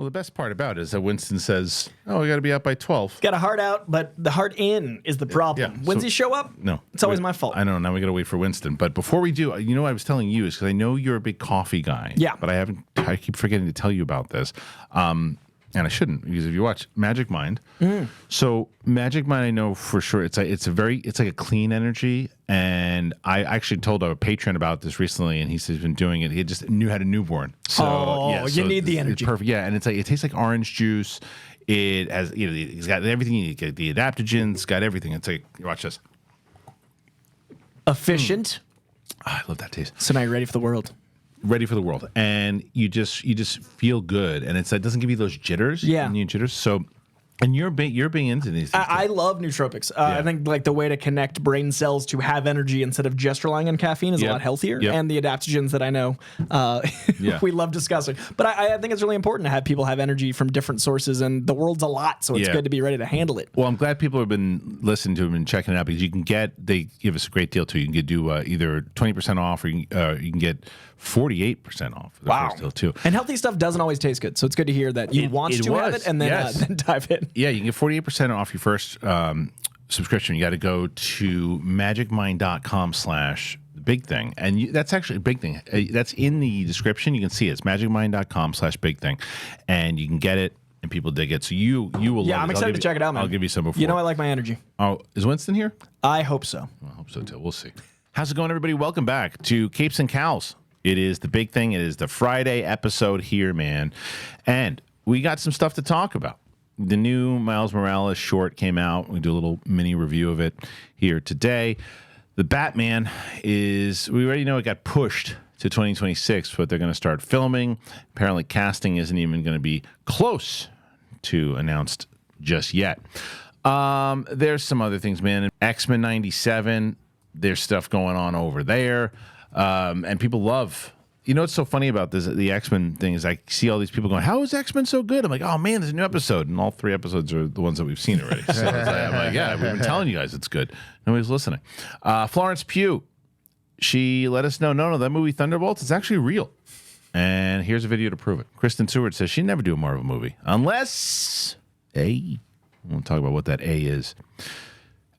Well, the best part about it is that Winston says, "Oh, we got to be out by 12." Got a heart out, but the heart in is the problem. Yeah, When's he show up? No. It's always my fault. I know. Now we got to wait for Winston. But before we do, you know what I was telling you is because I know you're a big coffee guy. Yeah. But I keep forgetting to tell you about this. And I shouldn't, because if you watch Magic Mind, so Magic Mind, I know for sure it's like a clean energy. And I actually told a patron about this recently, and he says he's been doing it. He just had a newborn. So you need the energy. It's perfect. Yeah, and it tastes like orange juice. It has it's got everything you need. Got the adaptogens, it's got everything. It's like, watch this. Efficient. I love that taste. So now you're ready for the world. Ready for the world, and you just feel good, and it doesn't give you those jitters. Yeah, jitters. So, and you're being into these. I love nootropics. I think like the way to connect brain cells to have energy instead of just relying on caffeine is a lot healthier. Yep. And the adaptogens that I know we love discussing. But I think it's really important to have people have energy from different sources, and the world's a lot, so it's good to be ready to handle it. Well, I'm glad people have been listening to them and checking it out because they give us a great deal too. You can do either 20% off or you can get 48% off for the first deal too. And healthy stuff doesn't always taste good, so it's good to hear that you want to have it and then dive in. Yeah, you can get 48% off your first subscription. You got to go to magicmind.com/Big Thing, and that's actually a Big Thing. That's in the description. You can see it. It's magicmind.com/Big Thing, and you can get it. And people dig it, so you will. Yeah, love I'm it. excited to check it out, man. I'll give you some before. You know, I like my energy. Oh, is Winston here? I hope so. I hope so too. We'll see. How's it going, everybody? Welcome back to Capes and Cowls. It is the Big Thing. It is the Friday episode here, man. And we got some stuff to talk about. The new Miles Morales short came out. We do a little mini review of it here today. The Batman we already know it got pushed to 2026, but they're going to start filming. Apparently casting isn't even going to be close to announced just yet. There's some other things, man. X-Men 97, there's stuff going on over there. And people love, you know what's so funny about this, the X-Men thing is I see all these people going, how is X-Men so good? I'm like, oh man, there's a new episode. And all 3 episodes are the ones that we've seen already. So I'm like, yeah, we've been telling you guys it's good. Nobody's listening. Florence Pugh, she let us know, no, that movie Thunderbolts is actually real. And here's a video to prove it. Kristen Stewart says she'd never do a Marvel movie unless A. We'll talk about what that A is.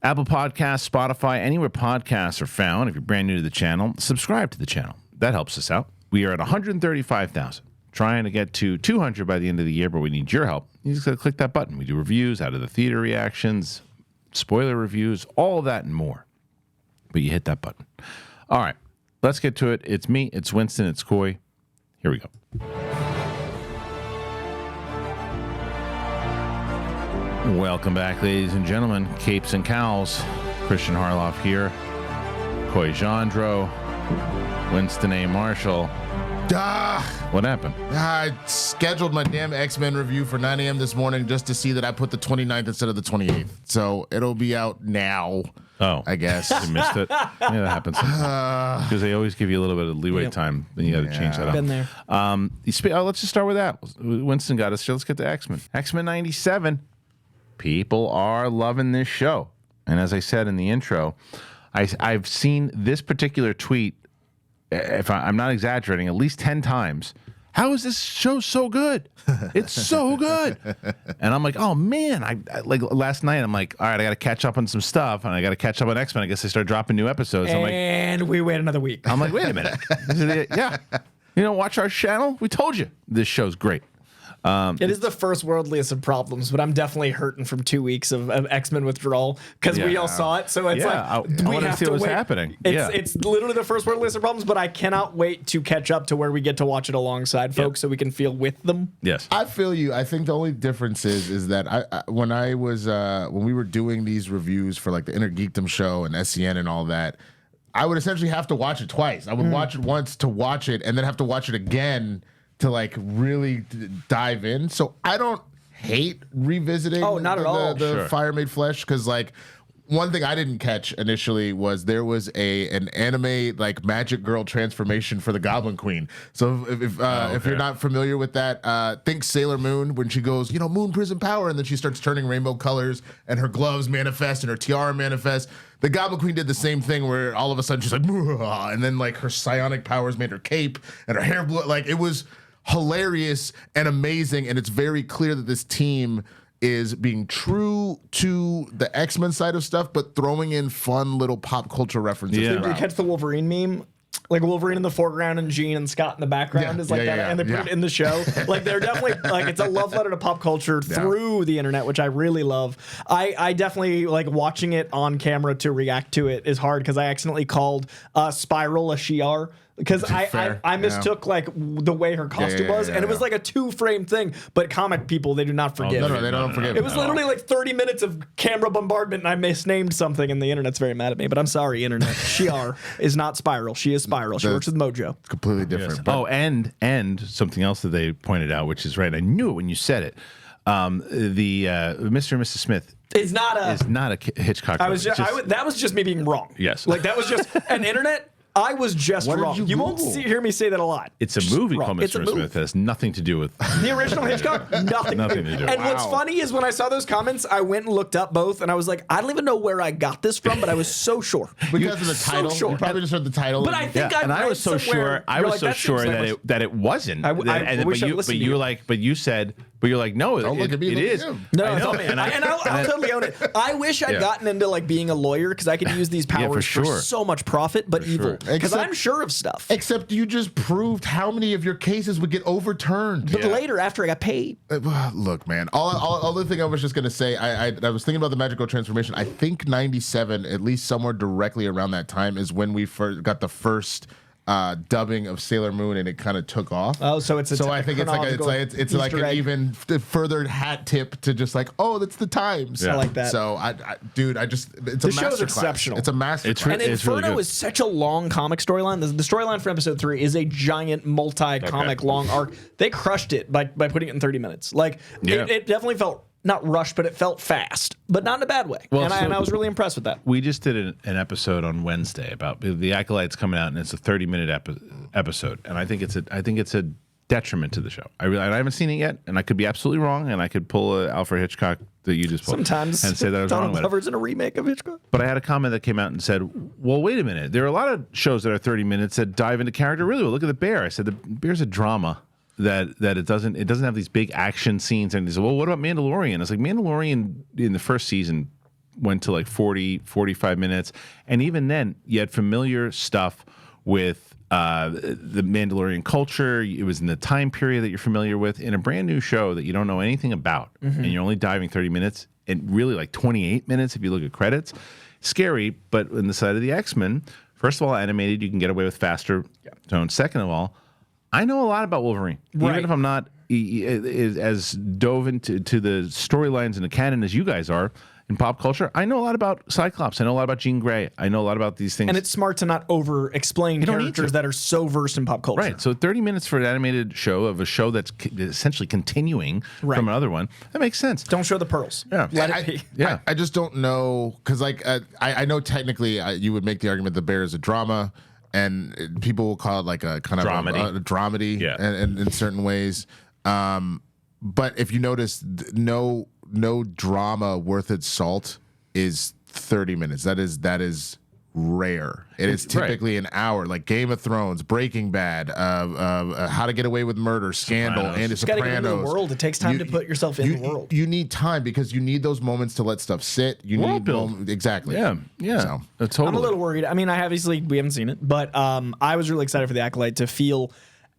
Apple Podcasts, Spotify, anywhere podcasts are found. If you're brand new to the channel, subscribe to the channel. That helps us out. We are at 135,000. Trying to get to 200 by the end of the year, but we need your help. You just got to click that button. We do reviews, out of the theater reactions, spoiler reviews, all of that and more. But you hit that button. All right, let's get to it. It's me, it's Winston, it's Coy. Here we go. Welcome back, ladies and gentlemen. Capes and Cowls. Kristian Harloff here. Coy Sandro. Winston A. Marshall. What happened? I scheduled my damn X-Men review for 9 a.m. this morning just to see that I put the 29th instead of the 28th. So it'll be out now. Oh, I guess. You missed it. Yeah, that happens sometimes. Because they always give you a little bit of leeway time. Then you got to change that up. Been there. Let's just start with that. Winston got us. So let's get to X-Men. X-Men 97. People are loving this show. And as I said in the intro, I've seen this particular tweet, if I'm not exaggerating, at least 10 times. How is this show so good? It's so good. And I'm like, oh man, I like last night I'm like, all right, I got to catch up on some stuff and I got to catch up on X-Men. I guess they start dropping new episodes. And we wait another week. I'm like, wait a minute. Yeah. You know, watch our channel. We told you this show's great. It is the first worldliest of problems, but I'm definitely hurting from 2 weeks of X-Men withdrawal because we all saw it. So it's I we have see to what's wait. happening. It's literally the first worldliest of problems, but I cannot wait to catch up to where we get to watch it alongside folks so we can feel with them. Yes. I feel you. I think the only difference is that when we were doing these reviews for like the Inner Geekdom show and SCN and all that, I would essentially have to watch it twice. I would watch it once to watch it and then have to watch it again to like really dive in. So I don't hate revisiting not at all. the Fire Made Flesh, because like one thing I didn't catch initially was there was an anime like magic girl transformation for the Goblin Queen. So if you're not familiar with that, think Sailor Moon when she goes, Moon Prism Power, and then she starts turning rainbow colors and her gloves manifest and her tiara manifests. The Goblin Queen did the same thing where all of a sudden she's like, and then like her psionic powers made her cape and her hair blew. Like it was hilarious and amazing, and it's very clear that this team is being true to the X-Men side of stuff, but throwing in fun little pop culture references. Did you catch the Wolverine meme? Like Wolverine in the foreground and Jean and Scott in the background is like that, and they put it in the show. Like they're definitely like it's a love letter to pop culture through the internet, which I really love. I definitely like watching it on camera to react to it is hard because I accidentally called Spiral a Shi'ar. Because I mistook like the way her costume was, and it was like a 2-frame thing. But comic people, they do not forgive. No, they don't forgive. It was literally like 30 minutes of camera bombardment, and I misnamed something, and the internet's very mad at me. But I'm sorry, internet. Shi'ar is not Spiral. She is Spiral. She works with Mojo. It's completely different. Yes. Oh, and something else that they pointed out, which is right. I knew it when you said it. The Mr. and Mrs. Smith is not a Hitchcock. That was just me being wrong. Yes, like that was just an internet. I was just wrong. You won't hear me say that a lot. It's a movie called Mr. and Smith. It has nothing to do with the original Hitchcock. Nothing to do. And what's funny is when I saw those comments, I went and looked up both, and I was like, I don't even know where I got this from, but I was so sure because of the title. You probably just heard the title. But I think I was so sure. I was so sure that it wasn't. But you said. But you're like, no, it is. No, I'll totally own it. I wish I'd gotten into like being a lawyer because I could use these powers for so much profit, but evil. Because I'm sure of stuff. Except you just proved how many of your cases would get overturned. But later, after I got paid. Look, man. All the thing I was just gonna say, I was thinking about the magical transformation. I think 97, at least somewhere directly around that time, is when we got the first dubbing of Sailor Moon, and it kind of took off. Oh, so I think it's like an even further hat tip to just like, oh, that's the times. I like that. So it's the show's exceptional. It's a masterclass. And Inferno really is such a long comic storyline. The storyline for episode 3 is a giant multi-comic long arc. They crushed it by putting it in 30 minutes. Like it definitely felt not rushed, but it felt fast, but not in a bad way. Well, and I was really impressed with that. We just did an episode on Wednesday about the Acolytes coming out, and it's a 30-minute episode, and I think it's a detriment to the show. I haven't seen it yet, and I could be absolutely wrong, and I could pull a Alfred Hitchcock that you just pulled sometimes and say that I was wrong with it. In a remake of Hitchcock. But I had a comment that came out and said, well, wait a minute. There are a lot of shows that are 30 minutes that dive into character really well. Look at The Bear. I said, The Bear's a drama. That it doesn't have these big action scenes, and they said, well, what about Mandalorian? I was like, Mandalorian in the first season went to like 40-45 minutes, and even then you had familiar stuff with the Mandalorian culture. It was in the time period that you're familiar with. In a brand new show that you don't know anything about, and you're only diving 30 minutes, and really like 28 minutes if you look at credits. Scary, but on the side of the X-Men, first of all, animated, you can get away with faster tone. Second of all, I know a lot about Wolverine, even if I'm not as dove into the storylines and the canon as you guys are in pop culture. I know a lot about Cyclops. I know a lot about Jean Grey. I know a lot about these things. And it's smart to not over-explain characters that are so versed in pop culture. Right. So 30 minutes for an animated show of a show that's essentially continuing from another one, that makes sense. Don't show the pearls. Yeah. Let it be. I just don't know, because like I know technically you would make the argument The Bear is a drama, and people will call it like a kind of a dramedy in certain ways. But if you notice, no drama worth its salt is 30 minutes. That is rare. It is typically an hour, like Game of Thrones, Breaking Bad, How to Get Away with Murder, Scandal, and Sopranos. You gotta get into the world. It takes time to put yourself in the world. You need time because you need those moments to let stuff sit. You need exactly. Yeah. So, totally. I'm a little worried. I mean, we haven't seen it, but I was really excited for the Acolyte to feel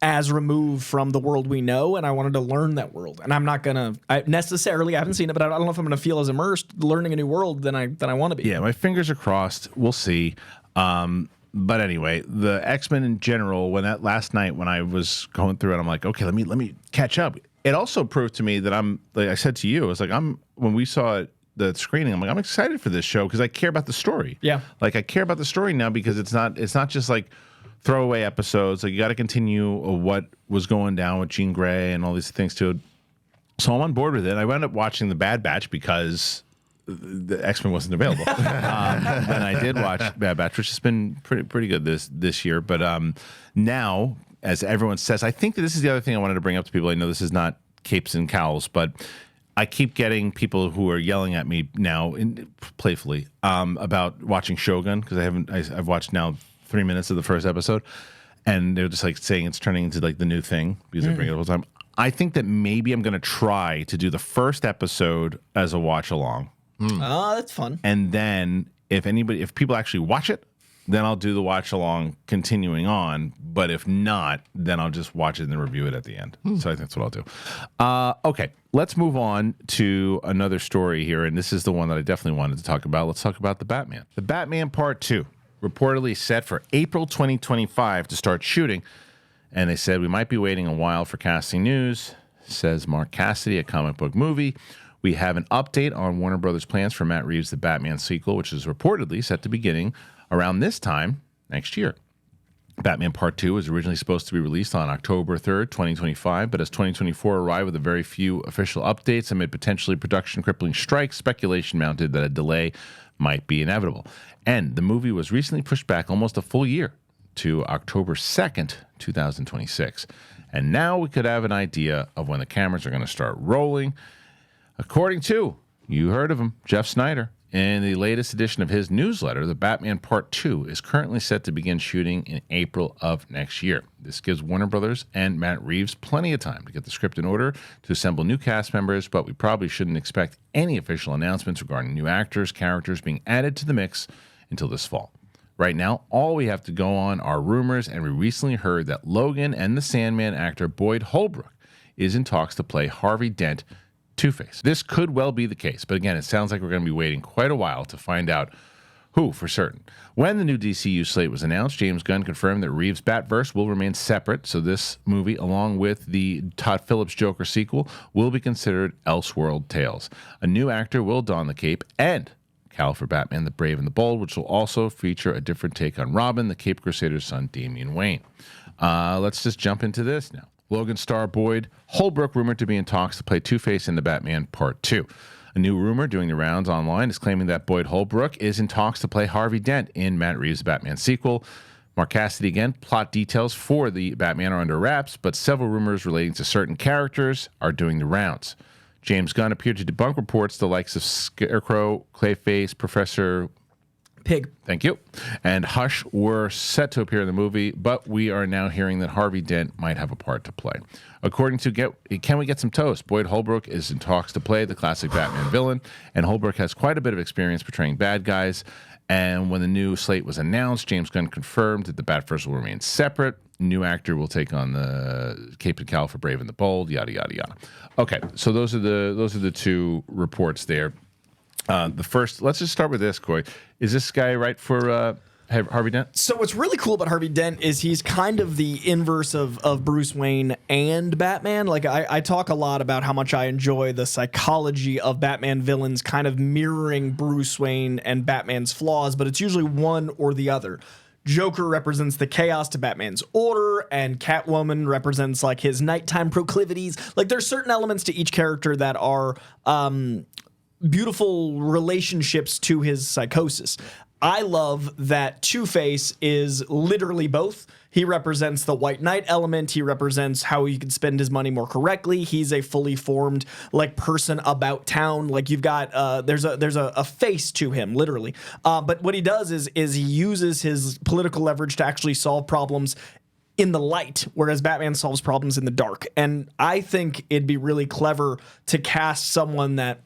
as removed from the world we know, and I wanted to learn that world. And I'm not gonna I haven't seen it, but I don't know if I'm gonna feel as immersed learning a new world than I want to be. Yeah, my fingers are crossed. We'll see. But anyway, the X-Men in general, when that last night when I was going through it, I'm like, okay, let me catch up. It also proved to me that like I said to you, it's like when we saw the screening, I'm like, I'm excited for this show because I care about the story. Yeah. Like I care about the story now because it's not just like throwaway episodes. Like you got to continue what was going down with Jean Grey and all these things too. So I'm on board with it. I wound up watching The Bad Batch because the X-Men wasn't available. And I did watch Bad Batch, which has been pretty good this year. But now, as everyone says, I think that this is the other thing I wanted to bring up to people. I know this is not Capes and Cowls, but I keep getting people who are yelling at me now, playfully, about watching Shogun because I've watched now 3 minutes of the first episode, and they're just like saying it's turning into like the new thing because they bring it all the time. I think that maybe I'm going to try to do the first episode as a watch along. Oh, that's fun. And then if people actually watch it, then I'll do the watch along continuing on. But if not, then I'll just watch it and then review it at the end. So I think that's what I'll do. Okay, let's move on to another story here. And this is the one that I definitely wanted to talk about. Let's talk about The Batman. The Batman Part 2, reportedly set for April 2025 to start shooting. And they said we might be waiting a while for casting news, says Mark Cassidy at Comic Book Movie. We have an update on Warner Brothers' plans for Matt Reeves' The Batman sequel, which is reportedly set to begin around this time next year. Batman Part 2 was originally supposed to be released on October 3rd, 2025, but as 2024 arrived with a very few official updates amid potentially production-crippling strikes, speculation mounted that a delay might be inevitable. And the movie was recently pushed back almost a full year to October 2nd, 2026. And now we could have an idea of when the cameras are going to start rolling. According to, you heard of him, Jeff Snyder, in the latest edition of his newsletter, The Batman Part 2 is currently set to begin shooting in April of next year. This gives Warner Brothers and Matt Reeves plenty of time to get the script in order, to assemble new cast members, but we probably shouldn't expect any official announcements regarding new actors, characters being added to the mix until this fall. Right now, all we have to go on are rumors, and we recently heard that Logan and the Sandman actor Boyd Holbrook is in talks to play Harvey Dent, Two-Face. This could well be the case, but again, it sounds like we're going to be waiting quite a while to find out who for certain. When the new DCU slate was announced, James Gunn confirmed that Reeves' Batverse will remain separate, so this movie, along with the Todd Phillips Joker sequel, will be considered Elseworld tales. A new actor will don the cape and cowl for Batman the Brave and the Bold, which will also feature a different take on Robin, the Cape Crusader's son, Damian Wayne. Let's just jump into this now. Logan star Boyd Holbrook rumored to be in talks to play Two-Face in The Batman Part 2. A new rumor doing the rounds online is claiming that Boyd Holbrook is in talks to play Harvey Dent in Matt Reeves' Batman sequel. Mark Cassidy again, plot details for the Batman are under wraps, but several rumors relating to certain characters are doing the rounds. James Gunn appeared to debunk reports the likes of Scarecrow, Clayface, Professor Pig. Thank you. And Hush were set to appear in the movie, but we are now hearing that Harvey Dent might have a part to play. According to Can We Get Some Toast, Boyd Holbrook is in talks to play the classic Batman villain, and Holbrook has quite a bit of experience portraying bad guys. And when the new slate was announced, James Gunn confirmed that the Batverse will remain separate. New actor will take on the Cape and Cowl for Brave and the Bold, yada yada yada. Okay, so those are the two reports there. The first, let's just start with this, Coy. Is this guy right for Harvey Dent? So what's really cool about Harvey Dent is he's kind of the inverse of Bruce Wayne and Batman. Like I talk a lot about how much I enjoy the psychology of Batman villains kind of mirroring Bruce Wayne and Batman's flaws, but it's usually one or the other. Joker represents the chaos to Batman's order, and Catwoman represents like his nighttime proclivities. Like there's certain elements to each character that are beautiful relationships to his psychosis. I love that Two-Face is literally both. He represents the White Knight element. He represents how he can spend his money more correctly. He's a fully formed like person about town. Like you've got there's a face to him, literally. But what he does is he uses his political leverage to actually solve problems in the light, whereas Batman solves problems in the dark. And I think it'd be really clever to cast someone that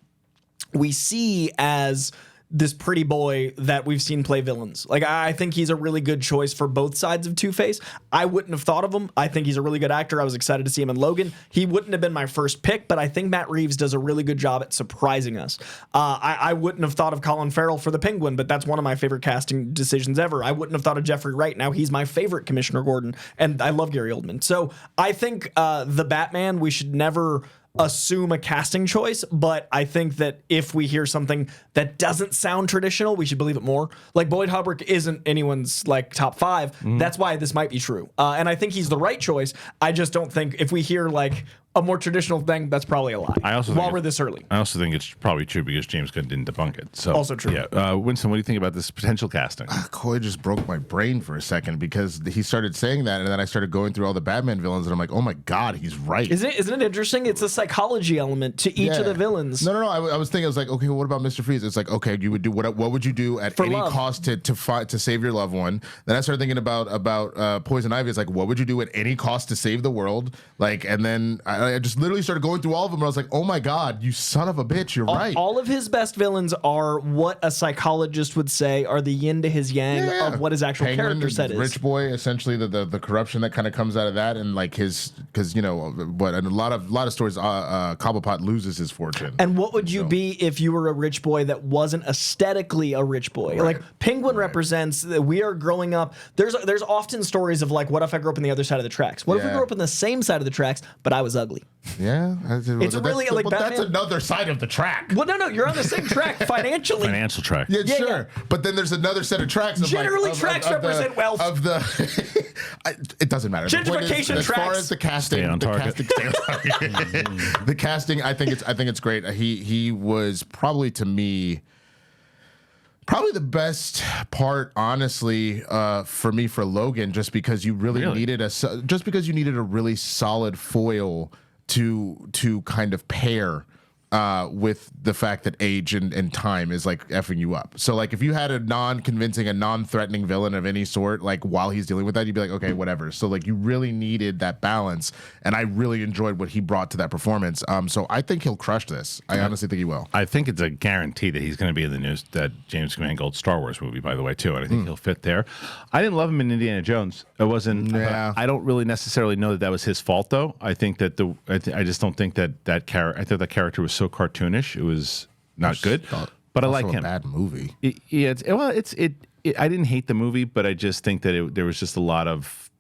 we see as this pretty boy that we've seen play villains. Like, I think he's a really good choice for both sides of Two-Face. I wouldn't have thought of him. I think he's a really good actor. I was excited to see him in Logan. He wouldn't have been my first pick, but I think Matt Reeves does a really good job at surprising us. I wouldn't have thought of Colin Farrell for the Penguin, but that's one of my favorite casting decisions ever. I wouldn't have thought of Jeffrey Wright. Now he's my favorite Commissioner Gordon, and I love Gary Oldman. So I think the Batman, we should never assume a casting choice, but I think that if we hear something that doesn't sound traditional, we should believe it more. Like Boyd Holbrook isn't anyone's like top 5. That's why this might be true. And I think he's the right choice. I just don't think if we hear like a more traditional thing, that's probably a lie. I also while we're this early. I also think it's probably true because James Gunn didn't debunk it. So also true. Yeah, Winston, what do you think about this potential casting? Coy just broke my brain for a second because he started saying that, and then I started going through all the Batman villains, and I'm like, oh my god, he's right. Isn't it interesting? It's a psychology element to each of the villains. No. I was thinking, I was like, okay, well, what about Mr. Freeze? It's like, okay, you would do what would you do at any cost to save your loved one? Then I started thinking about Poison Ivy. It's like, what would you do at any cost to save the world? Like, and then I just literally started going through all of them, and I was like, oh my god, you son of a bitch, you're right. All of his best villains are what a psychologist would say are the yin to his yang of what his actual character set is. Rich boy, essentially the corruption that kind of comes out of that, and like his, because and a lot of stories, Cobblepot loses his fortune. And what would you be if you were a rich boy that wasn't aesthetically a rich boy? Right. Like Penguin represents that we are growing up. There's often stories of like, what if I grew up on the other side of the tracks? What if we grew up on the same side of the tracks, but I was ugly? Yeah, it's really like Batman. That's another side of the track. Well, no, you're on the same track financially. Financial track. Yeah, sure. Yeah. But then there's another set of tracks. Generally, tracks represent wealth. It doesn't matter. Gentrification as tracks. As far as the casting, the casting, I think it's great. He was probably, to me, the best part, honestly, for me, for Logan, just because you really needed a really solid foil to kind of pair with the fact that age and time is like effing you up. So like if you had a non-convincing, a non-threatening villain of any sort, like while he's dealing with that, you'd be like, okay, whatever. So like you really needed that balance, and I really enjoyed what he brought to that performance. So I think he'll crush this. I honestly think he will. I think it's a guarantee that he's going to be in the news that James Mangold Star Wars movie, by the way, too, and I think he'll fit there. I didn't love him in Indiana Jones. It wasn't. Yeah. I don't really necessarily know that was his fault, though. I think that I just don't think that character. I thought that character was so cartoonish. It was not good, but I like him. Bad movie. I didn't hate the movie, but I just think that there was a lot of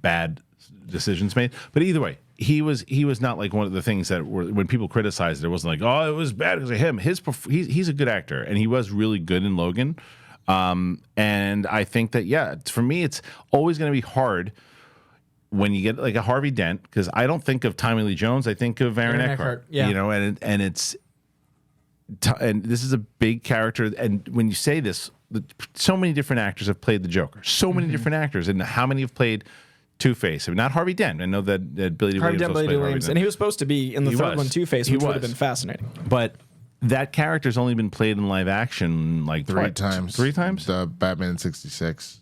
bad decisions made. But either way, he was not like one of the things that were, when people criticized it, it wasn't like, oh, it was bad because of him. He's a good actor, and he was really good in Logan. And I think that for me, it's always going to be hard when you get like a Harvey Dent, because I don't think of Tommy Lee Jones, I think of Aaron Eckhart. Yeah. And this is a big character. And when you say this, so many different actors have played the Joker. So many different actors, and how many have played Two-Face? I mean, not Harvey Dent. I know that Billy Dee Williams, and he was supposed to be in the third one, Two-Face, which would have been fascinating. But that character's only been played in live action like three times. Three times? The Batman 66.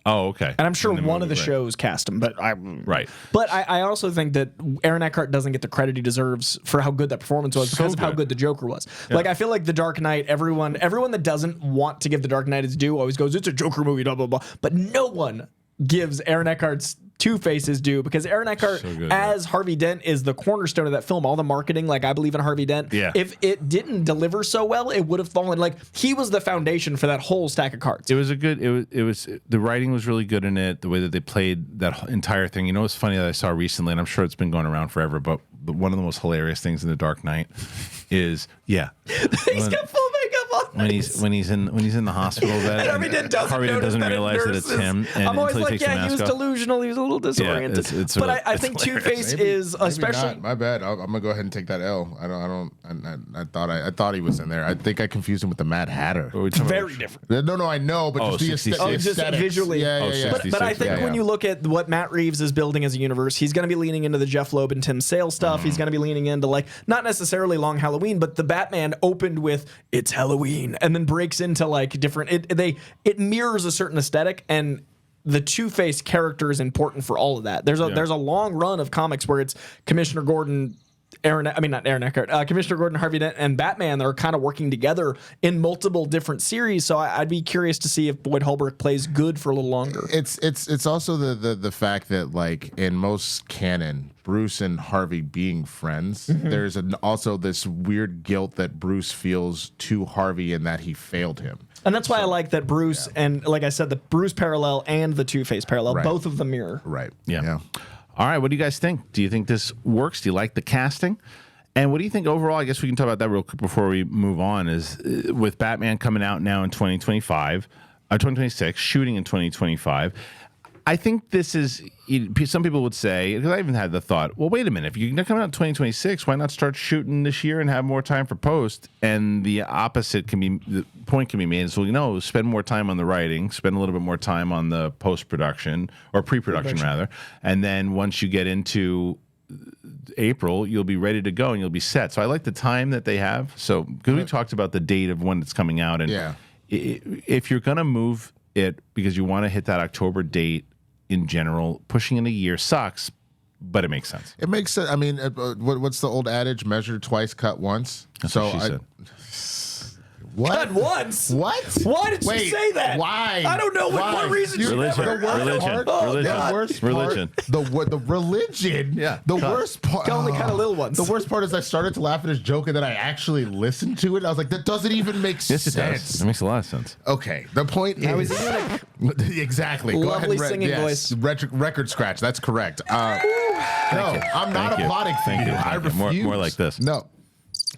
Oh, okay. And I'm sure one of the shows cast him, but But I also think that Aaron Eckhart doesn't get the credit he deserves for how good that performance was because of how good the Joker was. Yeah. Like I feel like The Dark Knight, everyone that doesn't want to give The Dark Knight its due always goes, it's a Joker movie, blah blah blah. But no one gives Aaron Eckhart's Two-Face his due, because Aaron Eckhart as Harvey Dent is the cornerstone of that film. All the marketing, like I believe in Harvey Dent. Yeah. If it didn't deliver so well, it would have fallen. Like he was the foundation for that whole stack of cards. It was the writing was really good in it. The way that they played that entire thing. You know, it's funny that I saw recently, and I'm sure it's been going around forever, but one of the most hilarious things in The Dark Knight is he's got full makeup on. When he's in the hospital bed, and Harvey Dent doesn't realize that it's him. And I'm always like, he was delusional. He was a little disoriented. But I think Two-Face is especially. My bad. I'm gonna go ahead and take that L. I thought he was in there. I think I confused him with the Mad Hatter. Very different. No, I know, but just just visually. Yeah. But I think when you look at what Matt Reeves is building as a universe, he's going to be leaning into the Jeff Loeb and Tim Sale stuff. He's going to be leaning into like not necessarily Long Halloween, but the Batman opened with it's Halloween and then breaks into like different. It mirrors a certain aesthetic, and the Two-Face character is important for all of that. There's a long run of comics where it's Commissioner Gordon. Not Aaron Eckhart, Commissioner Gordon, Harvey Dent, and Batman that are kind of working together in multiple different series. So I'd be curious to see if Boyd Holbrook plays good for a little longer. It's also the fact that like in most canon, Bruce and Harvey being friends, there's also this weird guilt that Bruce feels to Harvey in that he failed him. And that's why I like that Bruce and like I said, the Bruce parallel and the Two-Face parallel, both of them mirror. Right. Yeah. All right, what do you guys think? Do you think this works? Do you like the casting? And what do you think overall? I guess we can talk about that real quick before we move on. Is with Batman coming out now in 2026, shooting in 2025. I think this is, some people would say, because I even had the thought, well, wait a minute, if you're going to come out in 2026, why not start shooting this year and have more time for post? And the point can be made, so spend more time on the writing, spend a little bit more time on the post-production, or pre-production rather, and then once you get into April, you'll be ready to go and you'll be set. So I like the time that they have. So, because we talked about the date of when it's coming out, and if you're going to move it because you want to hit that October date, in general, pushing in a year sucks, but it makes sense. It makes sense. I mean, what's the old adage? Measure twice, cut once. That's what she said. What? Cut once? What? Why did she say that? Why? I don't know what reason she Religion. never. Religion. The worst Religion. Part, the religion. Yeah. The worst part. Only kind of little ones. The worst part is I started to laugh at his joke and then I actually listened to it. I was like, that doesn't even make sense. Yes, it does. It makes a lot of sense. Okay. The point is exactly. Go ahead. Lovely singing voice. Record scratch. That's correct. No, I'm not applauding for you. I refuse. More like this. No.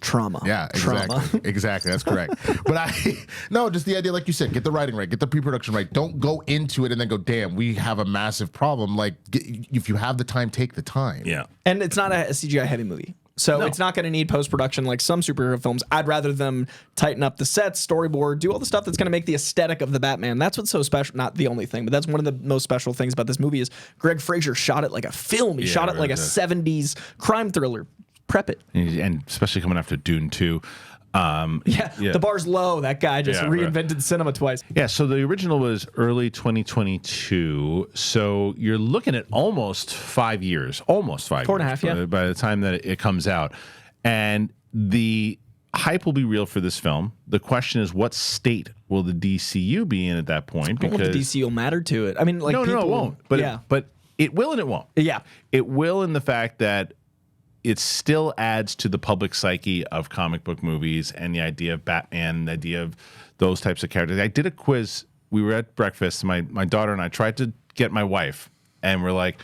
Trauma. Yeah, exactly. Trauma. Exactly. That's correct. But just the idea, like you said, get the writing right, get the pre-production right. Don't go into it and then go, damn, we have a massive problem. Like, if you have the time, take the time. Yeah. And it's not a CGI heavy movie. So it's not going to need post-production like some superhero films. I'd rather them tighten up the sets, storyboard, do all the stuff that's going to make the aesthetic of the Batman. That's what's so special. Not the only thing, but that's one of the most special things about this movie is Greg Fraser shot it like a film. He shot it like a 70s crime thriller. Prep it. And especially coming after Dune 2. The bar's low. That guy just reinvented cinema twice. Yeah, so the original was early 2022. So you're looking at almost 5 years. Almost 5 years. 4.5, yeah. By the time that it comes out. And the hype will be real for this film. The question is, what state will the DCU be in at that point? Because the DCU will matter to it. I mean, like no, it won't. But but it will and it won't. Yeah. It will in the fact that it still adds to the public psyche of comic book movies and the idea of Batman, the idea of those types of characters. I did a quiz. We were at breakfast. My daughter and I tried to get my wife, and we're like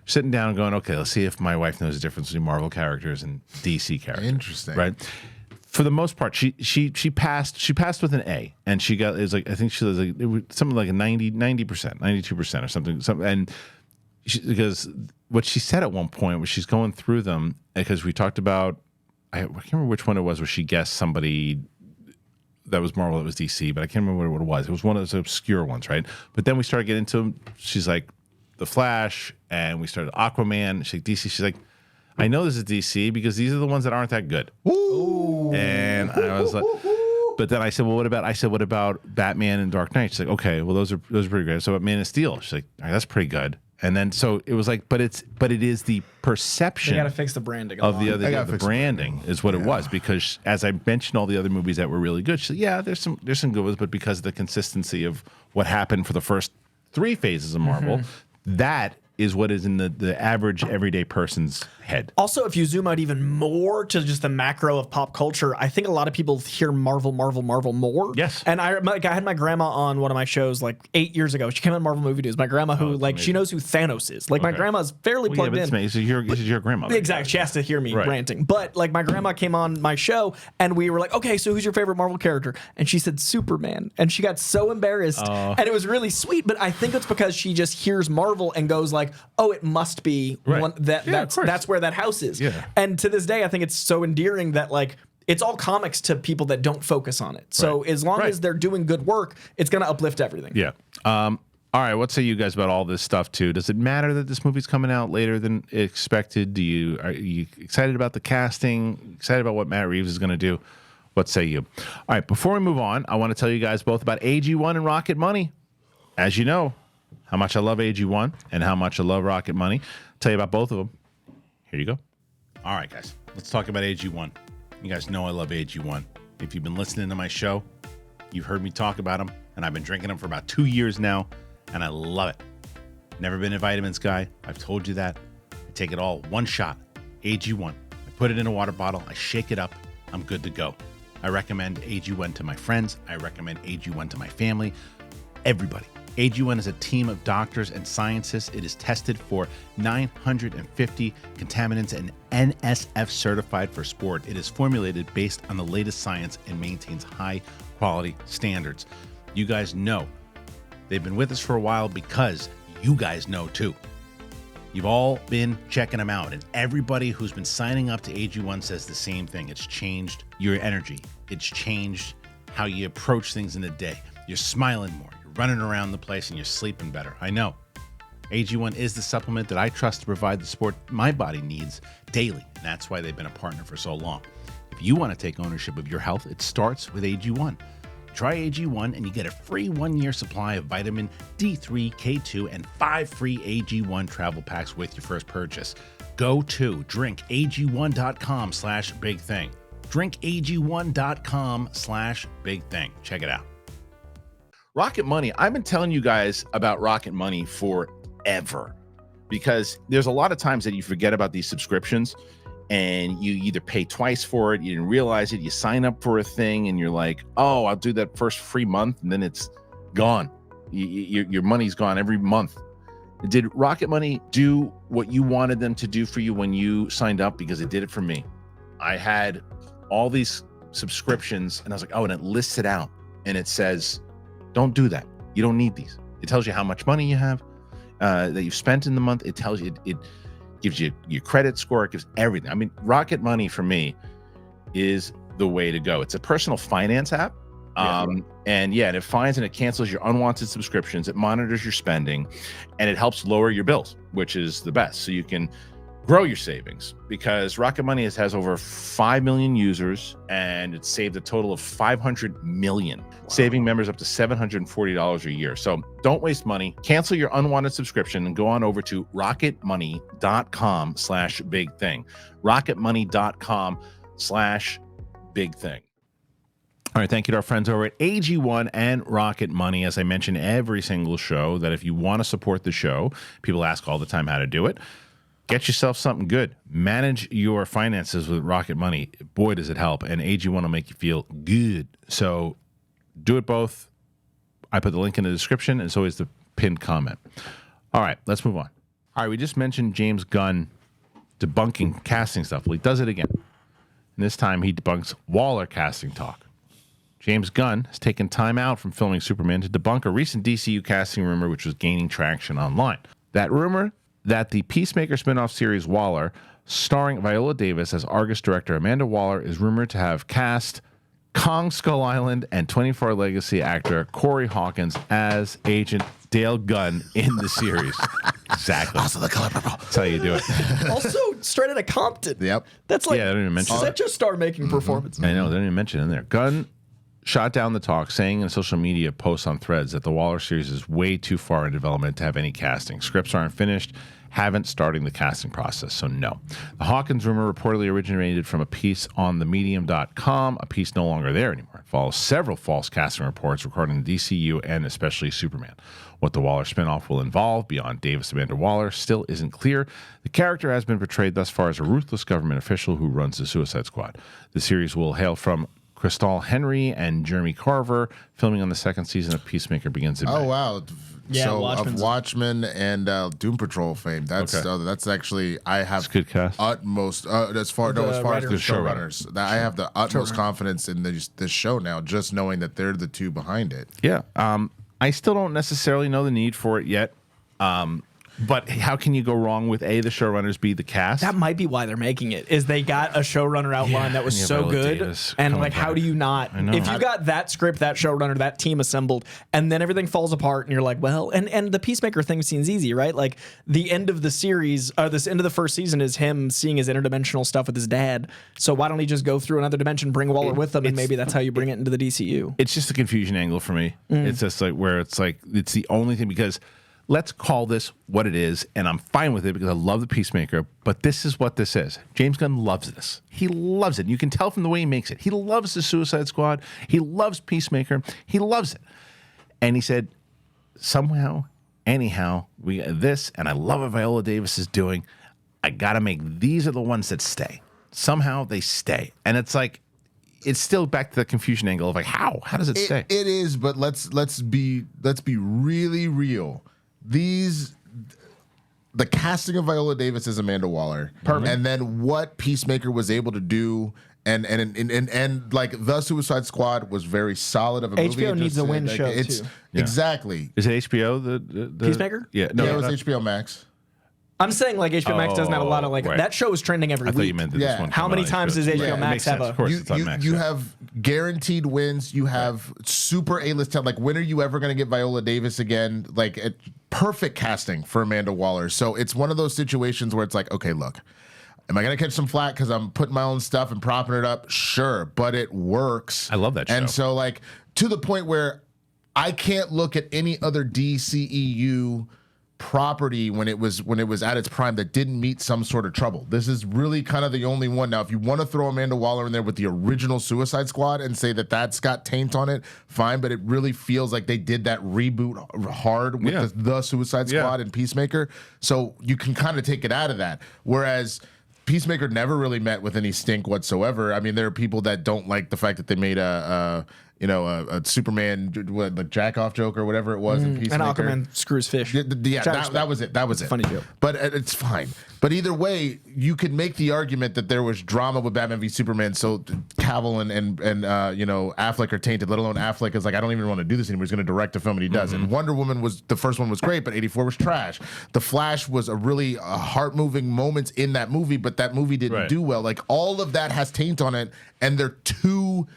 sitting down and going, okay, let's see if my wife knows the difference between Marvel characters and DC characters. Interesting. Right? For the most part, she passed. She passed with an A, and she got, it was like, I think she was like, it was something like a 90%, 92% or something. And because what she said at one point was she's going through them, because we talked about, I can't remember which one it was where she guessed somebody that was Marvel, that was DC, but I can't remember what it was. It was one of those obscure ones, right? But then we started getting into, she's like, The Flash, and we started Aquaman. She's like, DC. She's like, I know this is DC because these are the ones that aren't that good. Ooh. And I was like, but then I said, well, what about Batman and Dark Knight? She's like, okay, well, those are pretty great. So about Man of Steel, she's like, all right, that's pretty good. And then so it was like, but it is the perception. They got to fix the branding of the branding is what it was, because as I mentioned, all the other movies that were really good. She said, yeah, there's some good ones, but because of the consistency of what happened for the first 3 phases of Marvel, that is what is in the average everyday person's head. Also, if you zoom out even more to just the macro of pop culture, I think a lot of people hear Marvel more. Yes. And I had my grandma on one of my shows like 8 years ago. She came on Marvel Movie News. My grandma who she knows who Thanos is. Like my grandma's fairly plugged in. This is your grandmother. Exactly. She has to hear me ranting. But like my grandma came on my show and we were like, okay, so who's your favorite Marvel character? And she said Superman. And she got so embarrassed. And it was really sweet. But I think it's because she just hears Marvel and goes like, oh, it must be one that's where that house is. Yeah. And to this day, I think it's so endearing that like it's all comics to people that don't focus on it. So as long as they're doing good work, it's going to uplift everything. Yeah. All right. What say you guys about all this stuff too? Does it matter that this movie's coming out later than expected? Are you excited about the casting? Excited about what Matt Reeves is going to do? What say you? All right. Before we move on, I want to tell you guys both about AG1 and Rocket Money. As you know, how much I love AG1 and how much I love Rocket Money. I'll tell you about both of them. Here you go. All right, guys. Let's talk about AG1. You guys know I love AG1. If you've been listening to my show, you've heard me talk about them, and I've been drinking them for about 2 years now, and I love it. Never been a vitamins guy. I've told you that. I take it all one shot. AG1. I put it in a water bottle. I shake it up. I'm good to go. I recommend AG1 to my friends. I recommend AG1 to my family. Everybody. AG1 is a team of doctors and scientists. It is tested for 950 contaminants and NSF certified for sport. It is formulated based on the latest science and maintains high quality standards. You guys know they've been with us for a while because you guys know too. You've all been checking them out, and everybody who's been signing up to AG1 says the same thing. It's changed your energy. It's changed how you approach things in the day. You're smiling more. You're running around the place, and you're sleeping better. I know. AG1 is the supplement that I trust to provide the support my body needs daily, and that's why they've been a partner for so long. If you want to take ownership of your health, it starts with AG1. Try AG1 and you get a free 1-year supply of vitamin D3, K2, and 5 free AG1 travel packs with your first purchase. Go to drinkag1.com/bigthing. drinkag1.com/bigthing. Check it out. Rocket Money. I've been telling you guys about Rocket Money forever because there's a lot of times that you forget about these subscriptions and you either pay twice for it, you didn't realize it, you sign up for a thing and you're like, oh, I'll do that first free month, and then it's gone. Your money's gone every month. Did Rocket Money do what you wanted them to do for you when you signed up? Because it did it for me. I had all these subscriptions and I was like, oh, and it lists it out and it says, don't do that. You don't need these. It tells you how much money you have that you've spent in the month. It tells you, it gives you your credit score. It gives everything. I mean, Rocket Money for me is the way to go. It's a personal finance app. And it finds and it cancels your unwanted subscriptions. It monitors your spending and it helps lower your bills, which is the best. So you can grow your savings because Rocket Money has over 5 million users and it's saved a total of 500 million, saving members up to $740 a year. So don't waste money. Cancel your unwanted subscription and go on over to rocketmoney.com/bigthing. rocketmoney.com/bigthing. All right, thank you to our friends over at AG1 and Rocket Money. As I mentioned every single show, that if you want to support the show, people ask all the time how to do it. Get yourself something good. Manage your finances with Rocket Money. Boy, does it help. And AG1 will make you feel good. So do it both. I put the link in the description, and so is the pinned comment. All right, let's move on. All right, we just mentioned James Gunn debunking casting stuff. Well, he does it again. And this time he debunks Waller casting talk. James Gunn has taken time out from filming Superman to debunk a recent DCU casting rumor which was gaining traction online. That rumor that the Peacemaker spinoff series Waller, starring Viola Davis as Argus director Amanda Waller, is rumored to have cast Kong Skull Island and 24 Legacy actor Corey Hawkins as Agent Dale Gunn in the series. Exactly. Also the color purple. That's how you do it. Also, straight out of Compton. Yep. That's like Yeah, I didn't even mention such a star-making performance. I know, they didn't even mention it in there. Gunn shot down the talk, saying in a social media post on Threads that the Waller series is way too far in development to have any casting. Scripts aren't finished, haven't starting the casting process, so no. The Hawkins rumor reportedly originated from a piece on themedium.com, a piece no longer there anymore. It follows several false casting reports regarding the DCU and especially Superman. What the Waller spinoff will involve beyond Davis Amanda Waller still isn't clear. The character has been portrayed thus far as a ruthless government official who runs the Suicide Squad. The series will hail from Crystal Henry and Jeremy Carver. Filming on the second season of Peacemaker begins in May. Oh, wow. Yeah, so Watchmen's- of Watchmen and Doom Patrol fame. That's Okay. that's actually I have It's a good cast. utmost as far as the showrunners. That I have the utmost confidence in this show now, just knowing that they're the two behind it. Yeah. I still don't necessarily know the need for it yet. But how can you go wrong with the showrunners, B, the cast? That might be why they're making it. Is they got a showrunner outline that was yeah, so Viola good, Davis. and Come like, on, how do you not? I know. If you got that script, that showrunner, that team assembled, and then everything falls apart, and you're like, well, and the Peacemaker thing seems easy, right? Like the end of the series, this end of the first season is him seeing his interdimensional stuff with his dad. So why don't he just go through another dimension, bring Waller with him, and maybe that's how you bring it into the DCU? It's just a confusion angle for me. It's just like where it's like it's the only thing, because let's call this what it is, and I'm fine with it because I love the Peacemaker, but this is what this is. James Gunn loves this. He loves it. You can tell from the way he makes it. He loves the Suicide Squad. He loves Peacemaker. He loves it. And he said, somehow, anyhow, we got this, and I love what Viola Davis is doing. I got to make these are the ones that stay. Somehow they stay. And it's like, it's still back to the confusion angle of like, how does it stay? It is, but let's be really real. The casting of Viola Davis as Amanda Waller, and then what Peacemaker was able to do And like The Suicide Squad was very solid of a movie. HBO needs a win show it's too. Exactly. Is it HBO? The Peacemaker? Yeah, No, it was HBO Max. I'm saying like HBO Max doesn't have a lot of like that show is trending every I week. thought you meant that this one. How many times does HBO Max have Of course, it's on Max. You have guaranteed wins. You have super A-list talent. Like, when are you ever going to get Viola Davis again? Like, perfect casting for Amanda Waller. So it's one of those situations where it's like, okay, look, am I going to catch some flack because I'm putting my own stuff and propping it up? Sure, but it works. I love that show. And so, like, to the point where I can't look at any other DCEU property when it was at its prime that didn't meet some sort of trouble. This is really kind of the only one. Now, if you want to throw Amanda Waller in there with the original Suicide Squad and say that that's got taint on it, fine, but it really feels like they did that reboot hard with the Suicide Squad and Peacemaker, so you can kind of take it out of that. Whereas Peacemaker never really met with any stink whatsoever. I mean, there are people that don't like the fact that they made a Superman like jack off joke or whatever it was in Peacemaker. And Aquaman screws fish. Yeah, that was it. That was it. Funny joke. But it's fine. But either way, you could make the argument that there was drama with Batman v Superman. So Cavill and Affleck are tainted. Let alone Affleck is like, I don't even want to do this anymore. He's going to direct a film, and he does. And Wonder Woman was the first one was great, but 84 was trash. The Flash was a really heart moving moments in that movie, but that movie didn't do well. Like, all of that has taint on it, and they're too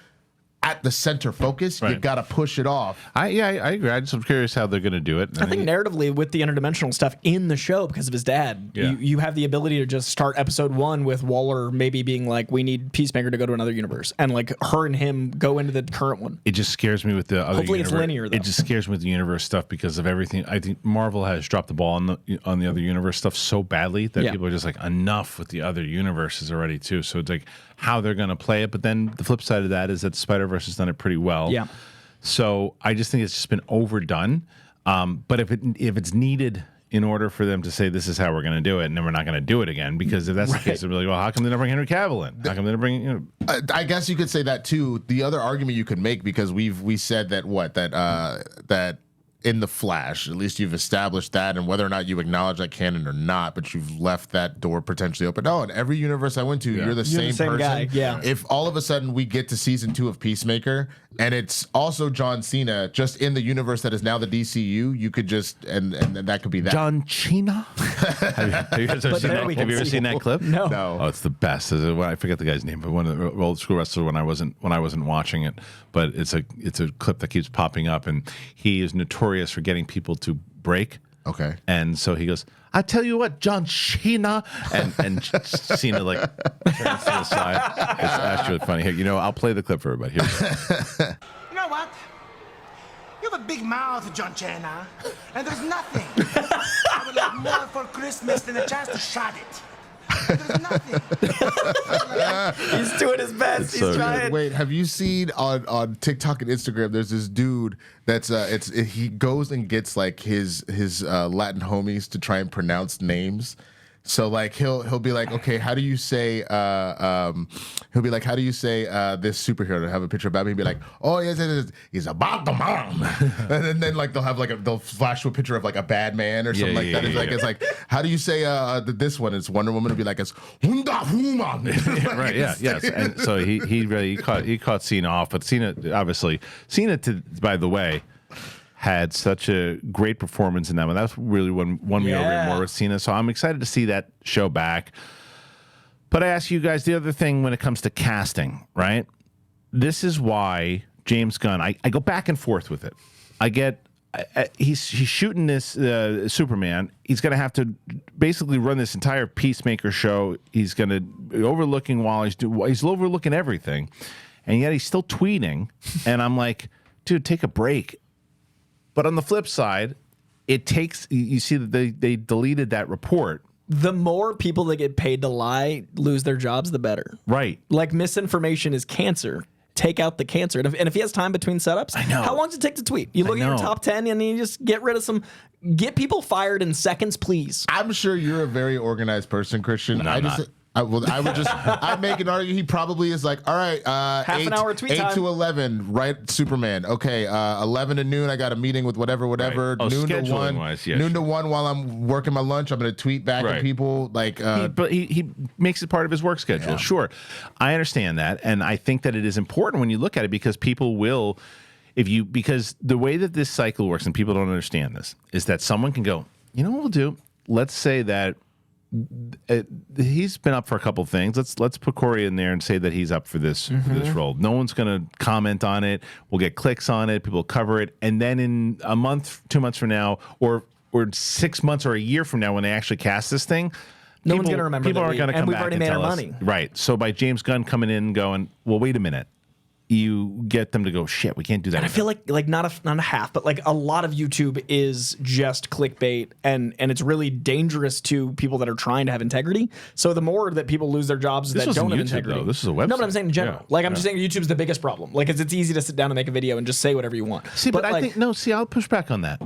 at the center focus. You got to push it off. I agree. I'm just curious how they're going to do it. I think narratively with the interdimensional stuff in the show, because of his dad, you have the ability to just start episode 1 with Waller maybe being like, we need Peacemaker to go to another universe, and like her and him go into the current one. It just scares me with the other Hopefully it's linear, though. It just scares me with the universe stuff because of everything. I think Marvel has dropped the ball on the other universe stuff so badly that people are just like, enough with the other universes already too. So it's like how they're going to play it. But then the flip side of that is that Spider-Verse has done it pretty well. Yeah. So I just think it's just been overdone. But if it's needed in order for them to say this is how we're going to do it, and then we're not going to do it again, because if that's the case, they'll be like, well, how come they don't bring Henry Cavill in? How come they don't bring I guess you could say that too. The other argument you could make, because we said that in the Flash, at least you've established that, and whether or not you acknowledge that canon or not, but you've left that door potentially open. Oh, in every universe I went to, you're the same person. Guy. Yeah. If all of a sudden we get to season 2 of Peacemaker, and it's also John Cena, just in the universe that is now the DCU, you could just and that could be that. John Cena? Have you ever seen that clip? No. Oh, it's the best. I forget the guy's name, but one of the old school wrestlers when I wasn't watching it. But it's a clip that keeps popping up, and he is notorious for getting people to break. Okay. And so he goes, I tell you what, John Cena. And Cena like turns to the side. It's actually funny. Here, I'll play the clip for everybody. Here we go. You know what? You have a big mouth, John Cena, and there's nothing I would like more for Christmas than a chance to shot it. There's nothing. He's doing his best. He's trying. Wait, have you seen on TikTok and Instagram? There's this dude that's he goes and gets like his Latin homies to try and pronounce names. So like he'll be like, okay, how do you say this superhero? To have a picture of Batman, he'd be like, oh yes, he's about the mom, and then like they'll flash to a picture of like a bad man or something like that. It's like, how do you say this one? It's Wonder Woman. It'd be like, it's Wonder Woman. Right? Yeah. Yes. And so he caught Cena off, but Cena, by the way, had such a great performance in that one. That's really won me over more with Cena. So I'm excited to see that show back. But I ask you guys the other thing when it comes to casting, right? This is why James Gunn, I go back and forth with it. He's shooting this Superman. He's going to have to basically run this entire Peacemaker show. He's going to overlooking he's overlooking everything. And yet he's still tweeting. And I'm like, dude, take a break. But on the flip side, you see that they deleted that report. The more people that get paid to lie lose their jobs, the better. Right. Like, misinformation is cancer. Take out the cancer. And if he has time between setups, I know. How long does it take to tweet? You look at your top 10 and you just get rid of get people fired in seconds, please. I'm sure you're a very organized person, Kristian. No, I'm not. I would just, I'd make an argument. He probably is like, all right, Half an hour tweet 8 time. to 11, right? Superman. Okay, 11 to noon, I got a meeting with whatever. Right. Oh, noon to 1. Wise, yeah, noon sure. to 1 while I'm working my lunch. I'm going to tweet back at people. Like, but he makes it part of his work schedule. Yeah. Sure. I understand that. And I think that it is important when you look at it because people will, because the way that this cycle works, and people don't understand this, is that someone can go, you know what we'll do? Let's say that he's been up for a couple things. Let's put Corey in there and say that he's up for this role. No one's going to comment on it. We'll get clicks on it. People cover it, and then in a month, 2 months from now, or 6 months or a year from now, when they actually cast this thing, No one's going to remember. People aren't going to come and we've back already and made tell our us. money. Right. So by James Gunn coming in and going, well, wait a minute. You get them to go, shit, we can't do that. And I feel like not a half, but like a lot of YouTube is just clickbait, and it's really dangerous to people that are trying to have integrity. So the more that people lose their jobs that don't have YouTube, integrity. though. This is a website. No, but I'm saying in general. Yeah. Like I'm just saying YouTube's the biggest problem. Like it's easy to sit down and make a video and just say whatever you want. See, but I think I'll push back on that.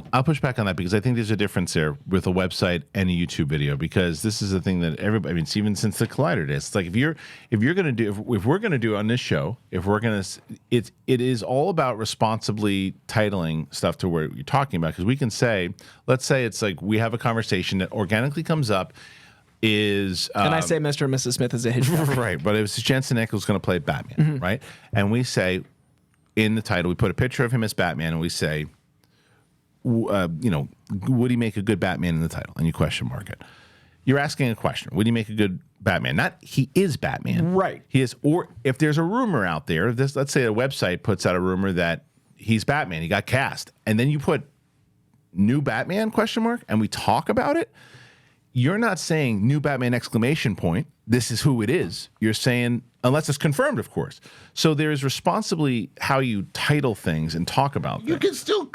Because I think there's a difference there with a website and a YouTube video, because this is the thing that everybody. I mean, it's even since the Collider days, it's like if we're gonna do on this show, it is all about responsibly titling stuff to where you're talking about, because we can say, let's say it's like we have a conversation that organically comes up is and I say Mr. and Mrs. Smith is a Hitchcock. right, but it was Jensen Ackles going to play Batman, right? And we say in the title, we put a picture of him as Batman, and we say, would he make a good Batman in the title? And you question mark it. You're asking a question. Would he make a good Batman? Not he is Batman. Right. He is. Or if there's a rumor out there, let's say a website puts out a rumor that he's Batman, he got cast, and then you put new Batman question mark, and we talk about it. You're not saying new Batman exclamation point. This is who it is. You're saying, unless it's confirmed, of course. So there is responsibly how you title things and talk about you things. can still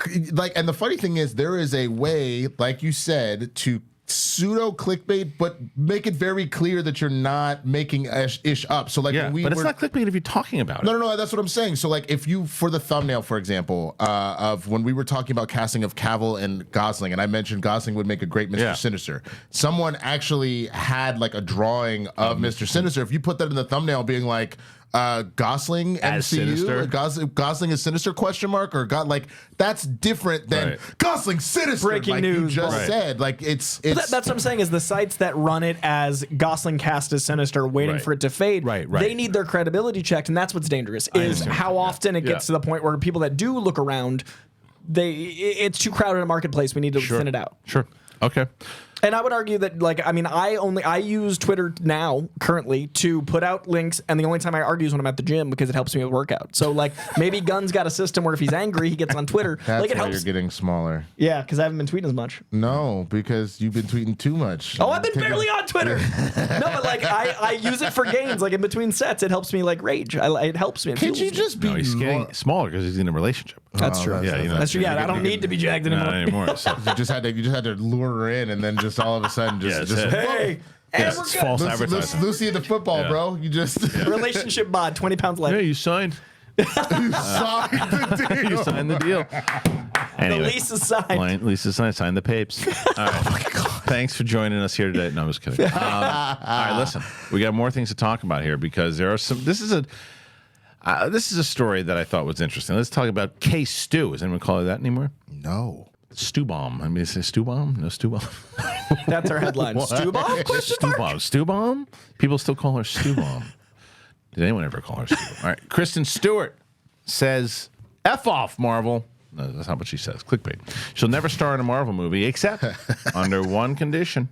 and the funny thing is there is a way, like you said, to pseudo clickbait, but make it very clear that you're not making ish up. So like, but it's not clickbait if you're talking about it. No, that's what I'm saying. So like, if you, for the thumbnail, for example, of when we were talking about casting of Cavill and Gosling, and I mentioned Gosling would make a great Mr. Sinister, someone actually had like a drawing of Mr. Sinister. If you put that in the thumbnail being like, Gosling as MCU, Sinister? Gosling is Sinister question mark, or that's different than Gosling Sinister. Breaking like news, you just said. Like it's that's what I'm saying is the sites that run it as Gosling cast as Sinister, waiting for it to fade. Right. They need their credibility checked, and that's what's dangerous. Is how often it gets to the point where people that do look around, it's too crowded a marketplace. We need to thin it out. Sure. Okay. And I would argue that, I use Twitter now, currently, to put out links, and the only time I argue is when I'm at the gym because it helps me with workout. So, maybe Gunn's got a system where if he's angry, he gets on Twitter. That's it why helps. you're getting smaller. Yeah, because I haven't been tweeting as much. No, because you've been tweeting too much. Oh, I've been barely on Twitter. No, but I use it for gains. Like in between sets, it helps me rage. It helps me. Can't you just be? No, he's getting smaller because he's in a relationship. That's true. That's true. Yeah, I don't need to be jacked anymore. Not anymore. So. You just had to lure her in, and then just all of a sudden, hey. And we're it's good. false advertising. Lucy in the football, bro. You just Relationship bod, 20 pounds left. Yeah, you signed. you signed the deal. You signed the deal. Anyway, The lease is signed. Lisa signed the papes. All right. Oh my God. Thanks for joining us here today. No, I'm just kidding. All right, listen. We got more things to talk about here because there are some. This is a story that I thought was interesting. Let's talk about K-Stew. Does anyone call it that anymore? No. Stew bomb. I mean, is it stew bomb? No stew bomb. That's our headline. Stew bomb? Stew bomb. Stew bomb? People still call her stew bomb. Did anyone ever call her stew bomb? All right. Kristen Stewart says, F off, Marvel. No, that's not what she says. Clickbait. She'll never star in a Marvel movie except under one condition.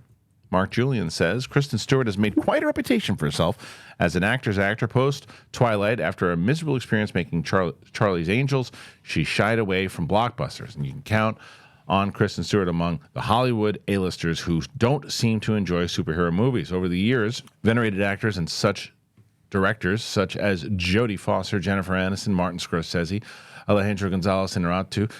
Mark Julian says Kristen Stewart has made quite a reputation for herself as an actor's actor post Twilight. After a miserable experience making Charlie's Angels, she shied away from blockbusters. And you can count on Kristen Stewart among the Hollywood A-listers who don't seem to enjoy superhero movies. Over the years, venerated actors and such directors such as Jodie Foster, Jennifer Aniston, Martin Scorsese, Alejandro Gonzalez Inarritu,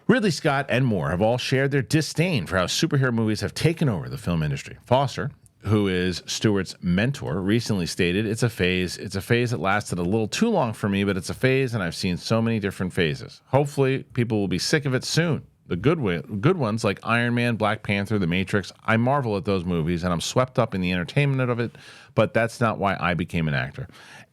Ridley Scott, and more have all shared their disdain for how superhero movies have taken over the film industry. Foster, who is Stewart's mentor, recently stated, It's a phase that lasted a little too long for me, but it's a phase, and I've seen so many different phases. Hopefully, people will be sick of it soon. The good ones like Iron Man, Black Panther, The Matrix, I marvel at those movies and I'm swept up in the entertainment of it, but that's not why I became an actor.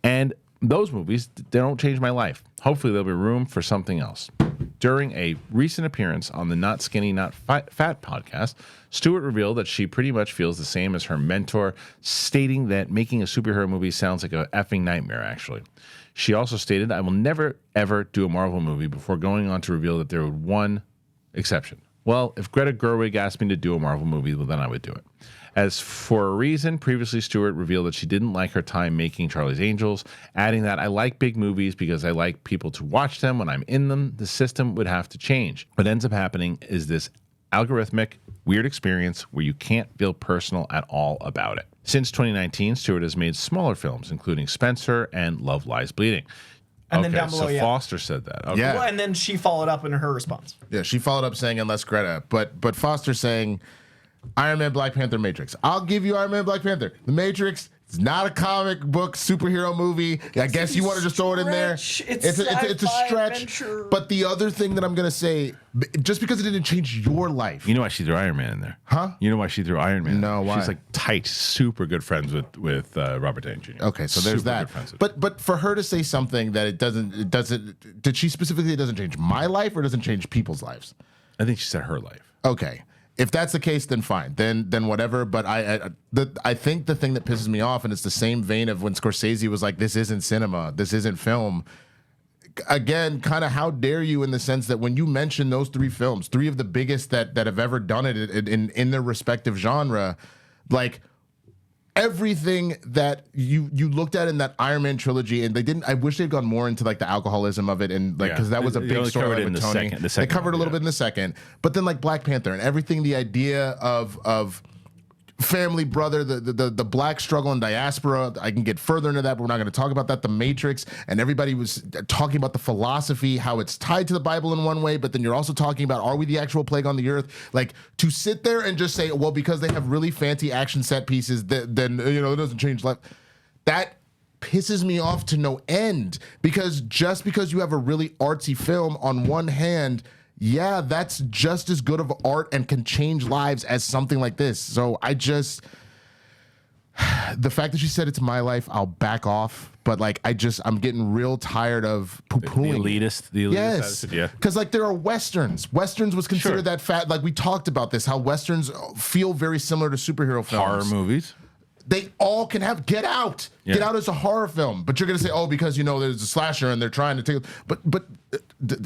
And those movies, they don't change my life. Hopefully there'll be room for something else. During a recent appearance on the Not Skinny, Not Fat podcast, Stewart revealed that she pretty much feels the same as her mentor, stating that making a superhero movie sounds like a effing nightmare, actually. She also stated, I will never, ever do a Marvel movie, before going on to reveal that there was one exception. Well, if Greta Gerwig asked me to do a Marvel movie, well, then I would do it. As for a reason, previously Stewart revealed that she didn't like her time making Charlie's Angels, adding that I like big movies because I like people to watch them when I'm in them. The system would have to change. What ends up happening is this algorithmic, weird experience where you can't feel personal at all about it. Since 2019, Stewart has made smaller films, including Spencer and Love Lies Bleeding. And then down below, so Foster said that. Okay. Yeah. Well, and then she followed up in her response. Yeah, she followed up saying, unless Greta, but Foster saying, Iron Man, Black Panther, Matrix. I'll give you Iron Man, Black Panther. The Matrix, it's not a comic book superhero movie. I guess you want to just throw it in there. It's a stretch. Adventure. But the other thing that I'm going to say, just because it didn't change your life. You know why she threw Iron Man in there? Huh? You know why she threw Iron Man? No, why? She's like tight, super good friends with Robert Downey Jr. Okay, so there's Super that. good friends with- But for her to say something that it doesn't, did she specifically, it doesn't change my life or doesn't change people's lives? I think she said her life. Okay. If that's the case, then fine. Then whatever. But I think the thing that pisses me off, and it's the same vein of when Scorsese was like, "This isn't cinema. This isn't film." Again, kind of how dare you, in the sense that when you mention those three films, three of the biggest that have ever done it in their respective genre, like everything that you looked at in that Iron Man trilogy, and they didn't. I wish they'd gone more into like the alcoholism of it, and like because that was a They big only covered story it in with the Tony. second- the They second covered one, a little yeah. bit in the second, but then like Black Panther and everything, the idea of family, brother, the black struggle in diaspora. I can get further into that, but we're not going to talk about that. The Matrix, and everybody was talking about the philosophy, how it's tied to the Bible in one way, but then you're also talking about, are we the actual plague on the earth? Like, to sit there and just say, well, because they have really fancy action set pieces, then it doesn't change life. That pisses me off to no end, because just because you have a really artsy film on one hand, yeah, that's just as good of art and can change lives as something like this. So the fact that she said it's my life, I'll back off. But like, I'm getting real tired of poo-pooing. The elitist Yes, attitude, yeah. because like there are westerns. Westerns was considered Sure. that fat. Like we talked about this, how westerns feel very similar to superhero films. Horror movies. They all can have Get Out. Yeah. Get Out is a horror film, but you're gonna say, oh, because there's a slasher and they're trying to take. But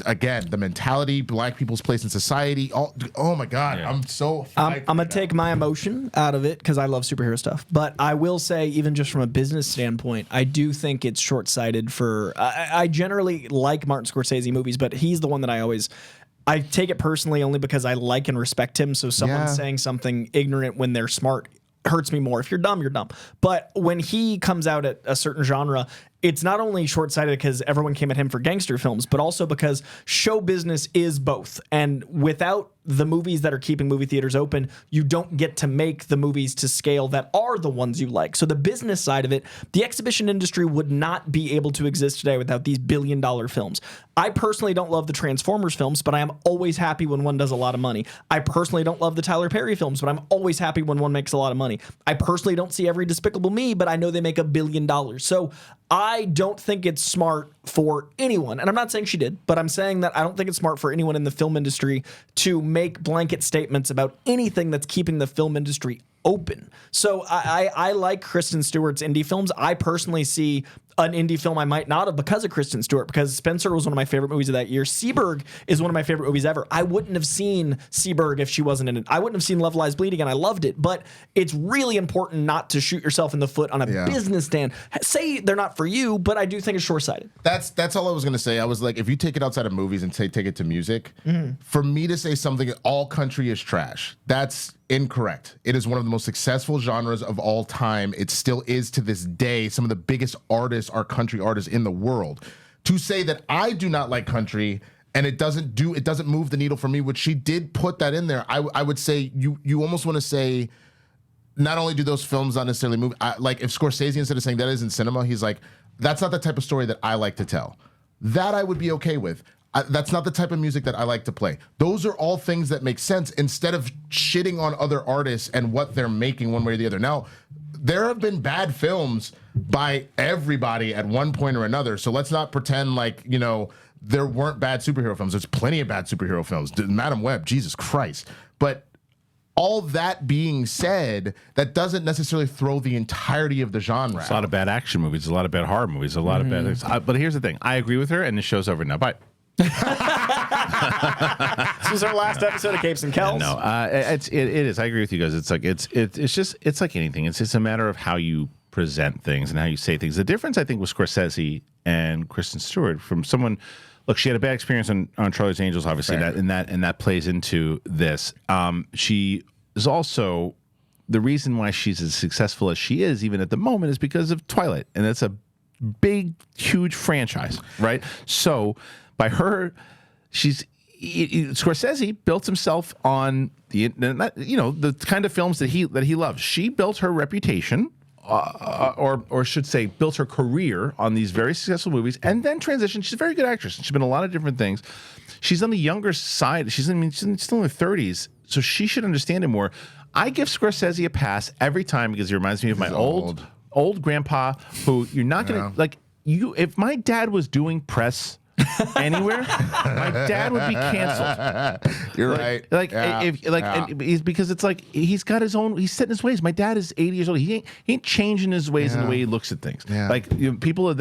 again, the mentality, black people's place in society. Oh my God, Yeah. I'm so. I'm gonna take my emotion out of it because I love superhero stuff. But I will say, even just from a business standpoint, I do think it's short-sighted. I generally like Martin Scorsese movies, but he's the one that I take it personally only because I like and respect him. So someone saying something ignorant when they're smart hurts me more. If you're dumb, you're dumb. But when he comes out at a certain genre, it's not only short-sighted because everyone came at him for gangster films, but also because show business is both. And without the movies that are keeping movie theaters open, you don't get to make the movies to scale that are the ones you like. So the business side of it, the exhibition industry would not be able to exist today without these billion-dollar films. I personally don't love the Transformers films, but I am always happy when one does a lot of money. I personally don't love the Tyler Perry films, but I'm always happy when one makes a lot of money. I personally don't see every Despicable Me, but I know they make $1 billion. So I don't think it's smart for anyone, and I'm not saying she did, but I'm saying that I don't think it's smart for anyone in the film industry to make blanket statements about anything that's keeping the film industry open. So I like Kristen Stewart's indie films. I personally see an indie film I might not have because of Kristen Stewart, because Spencer was one of my favorite movies of that year. Seberg is one of my favorite movies ever. I wouldn't have seen Seberg if she wasn't in it. I wouldn't have seen Love Lies Bleeding, and I loved it. But it's really important not to shoot yourself in the foot on a business stand. Say they're not for you, but I do think it's short-sighted. That's all I was gonna say. I was like, if you take it outside of movies and take it to music, for me to say something, all country is trash, that's incorrect. It is one of the most successful genres of all time. It still is to this day. Some of the biggest artists are country artists in the world. To say that I do not like country and it doesn't move the needle for me, which she did put that in there, I would say you almost want to say, not only do those films not necessarily move, like if Scorsese, instead of saying that isn't cinema, he's like, that's not the type of story that I like to tell. That I would be okay with. That's not the type of music that I like to play. Those are all things that make sense instead of shitting on other artists and what they're making one way or the other. Now, there have been bad films by everybody at one point or another. So let's not pretend like, you know, there weren't bad superhero films. There's plenty of bad superhero films. Madam Web, Jesus Christ. But all that being said, that doesn't necessarily throw the entirety of the genre. There's a lot of bad action movies, a lot of bad horror movies, a lot of bad things. But here's the thing. I agree with her, and the show's over now. Bye. This was our last episode of Capes and Cowls. No, it is. I agree with you guys. It's like it's like anything. It's just a matter of how you present things and how you say things. The difference, I think, with Scorsese and Kristen Stewart from someone. Look, she had a bad experience on Charlie's Angels, obviously, that plays into this. She is also the reason why she's as successful as she is, even at the moment, is because of Twilight, and it's a big, huge franchise, right? So. By her, Scorsese built himself on the kind of films that he loves. She built her reputation, or should say, built her career on these very successful movies, and then transitioned. She's a very good actress. She's been in a lot of different things. She's on the younger side. She's still in her 30s, so she should understand it more. I give Scorsese a pass every time because he reminds me of my old grandpa, who you're not gonna like. If my dad was doing press anywhere, my dad would be canceled. You're right. Because it's like he's got his own. He's set in his ways. My dad is 80 years old. He ain't changing his ways in the way he looks at things. Yeah. Like people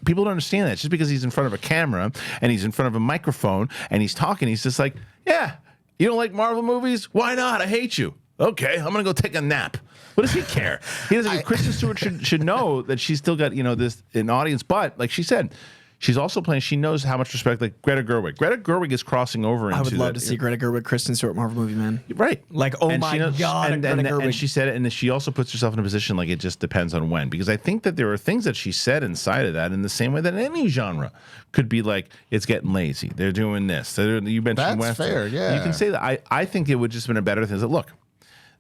people don't understand that. Just because he's in front of a camera and he's in front of a microphone and he's talking, he's just like, yeah, you don't like Marvel movies? Why not? I hate you. Okay, I'm gonna go take a nap. What does he care? He doesn't. Kristen Stewart should know that she's still got this an audience, but like she said. She's also playing. She knows how much respect, like Greta Gerwig. Greta Gerwig is crossing over into. I would love to see Greta Gerwig, Kristen Stewart Marvel movie, man. Right. Like, oh my God, and she said it, and she also puts herself in a position like it just depends on when, because I think that there are things that she said inside of that in the same way that any genre could be like it's getting lazy. They're doing this. You mentioned That's Western. fair. Yeah. You can say that. I think it would just been a better thing. Look,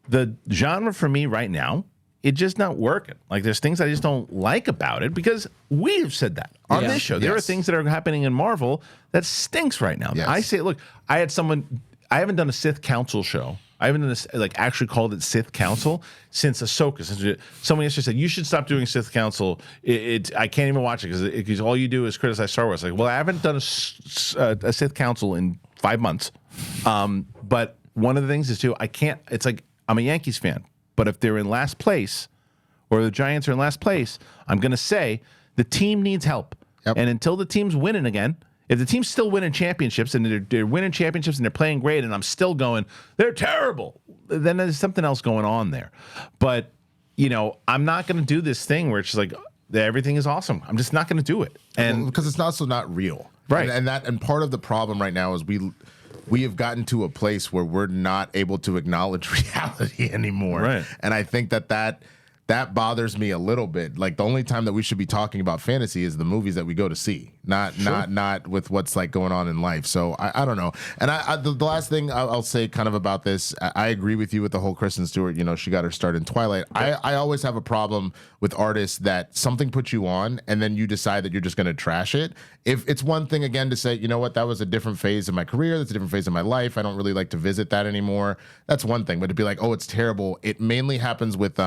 the genre for me right now. It's just not working. Like there's things I just don't like about it because we've said that on this show. There are things that are happening in Marvel that stinks right now. Yes. I say, look, I haven't done a Sith Council show. I haven't done this, like actually called it Sith Council since Ahsoka. Someone yesterday said, you should stop doing Sith Council. I can't even watch it because all you do is criticize Star Wars. Like, well, I haven't done a Sith Council in 5 months. But one of the things is too, it's like I'm a Yankees fan. But if they're in last place or the Giants are in last place, I'm going to say the team needs help. Yep. And until the team's winning again, if the team's still winning championships and they're winning championships and they're playing great and I'm still going, they're terrible, then there's something else going on there. But, I'm not going to do this thing where it's just like everything is awesome. I'm just not going to do it. And because it's also not real. Right. And part of the problem right now is we have gotten to a place where we're not able to acknowledge reality anymore. Right. And I think that bothers me a little bit. Like the only time that we should be talking about fantasy is the movies that we go to see, not with what's like going on in life. So I don't know. And the last thing I'll say kind of about this, I agree with you with the whole Kristen Stewart, she got her start in Twilight. I always have a problem with artists that something puts you on and then you decide that you're just going to trash it. If it's one thing again to say, you know what, that was a different phase of my career. That's a different phase of my life. I don't really like to visit that anymore. That's one thing. But to be like, oh, it's terrible. It mainly happens with,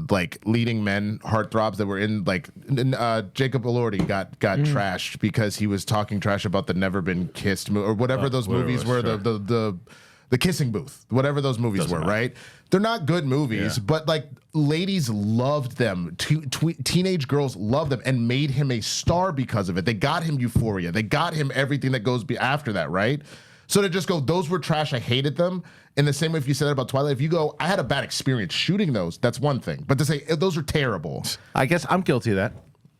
like leading men heartthrobs that were in Jacob Elordi got trashed because he was talking trash about the Never Been Kissed or whatever those movies were, sure. the Kissing Booth, whatever those movies were, right? They're not good movies, but like ladies loved them. Teenage girls loved them and made him a star because of it. They got him Euphoria. They got him everything that goes after that, right? So to just go, those were trash, I hated them. In the same way, if you said that about Twilight, if you go, I had a bad experience shooting those, that's one thing. But to say, those are terrible. I guess I'm guilty of that.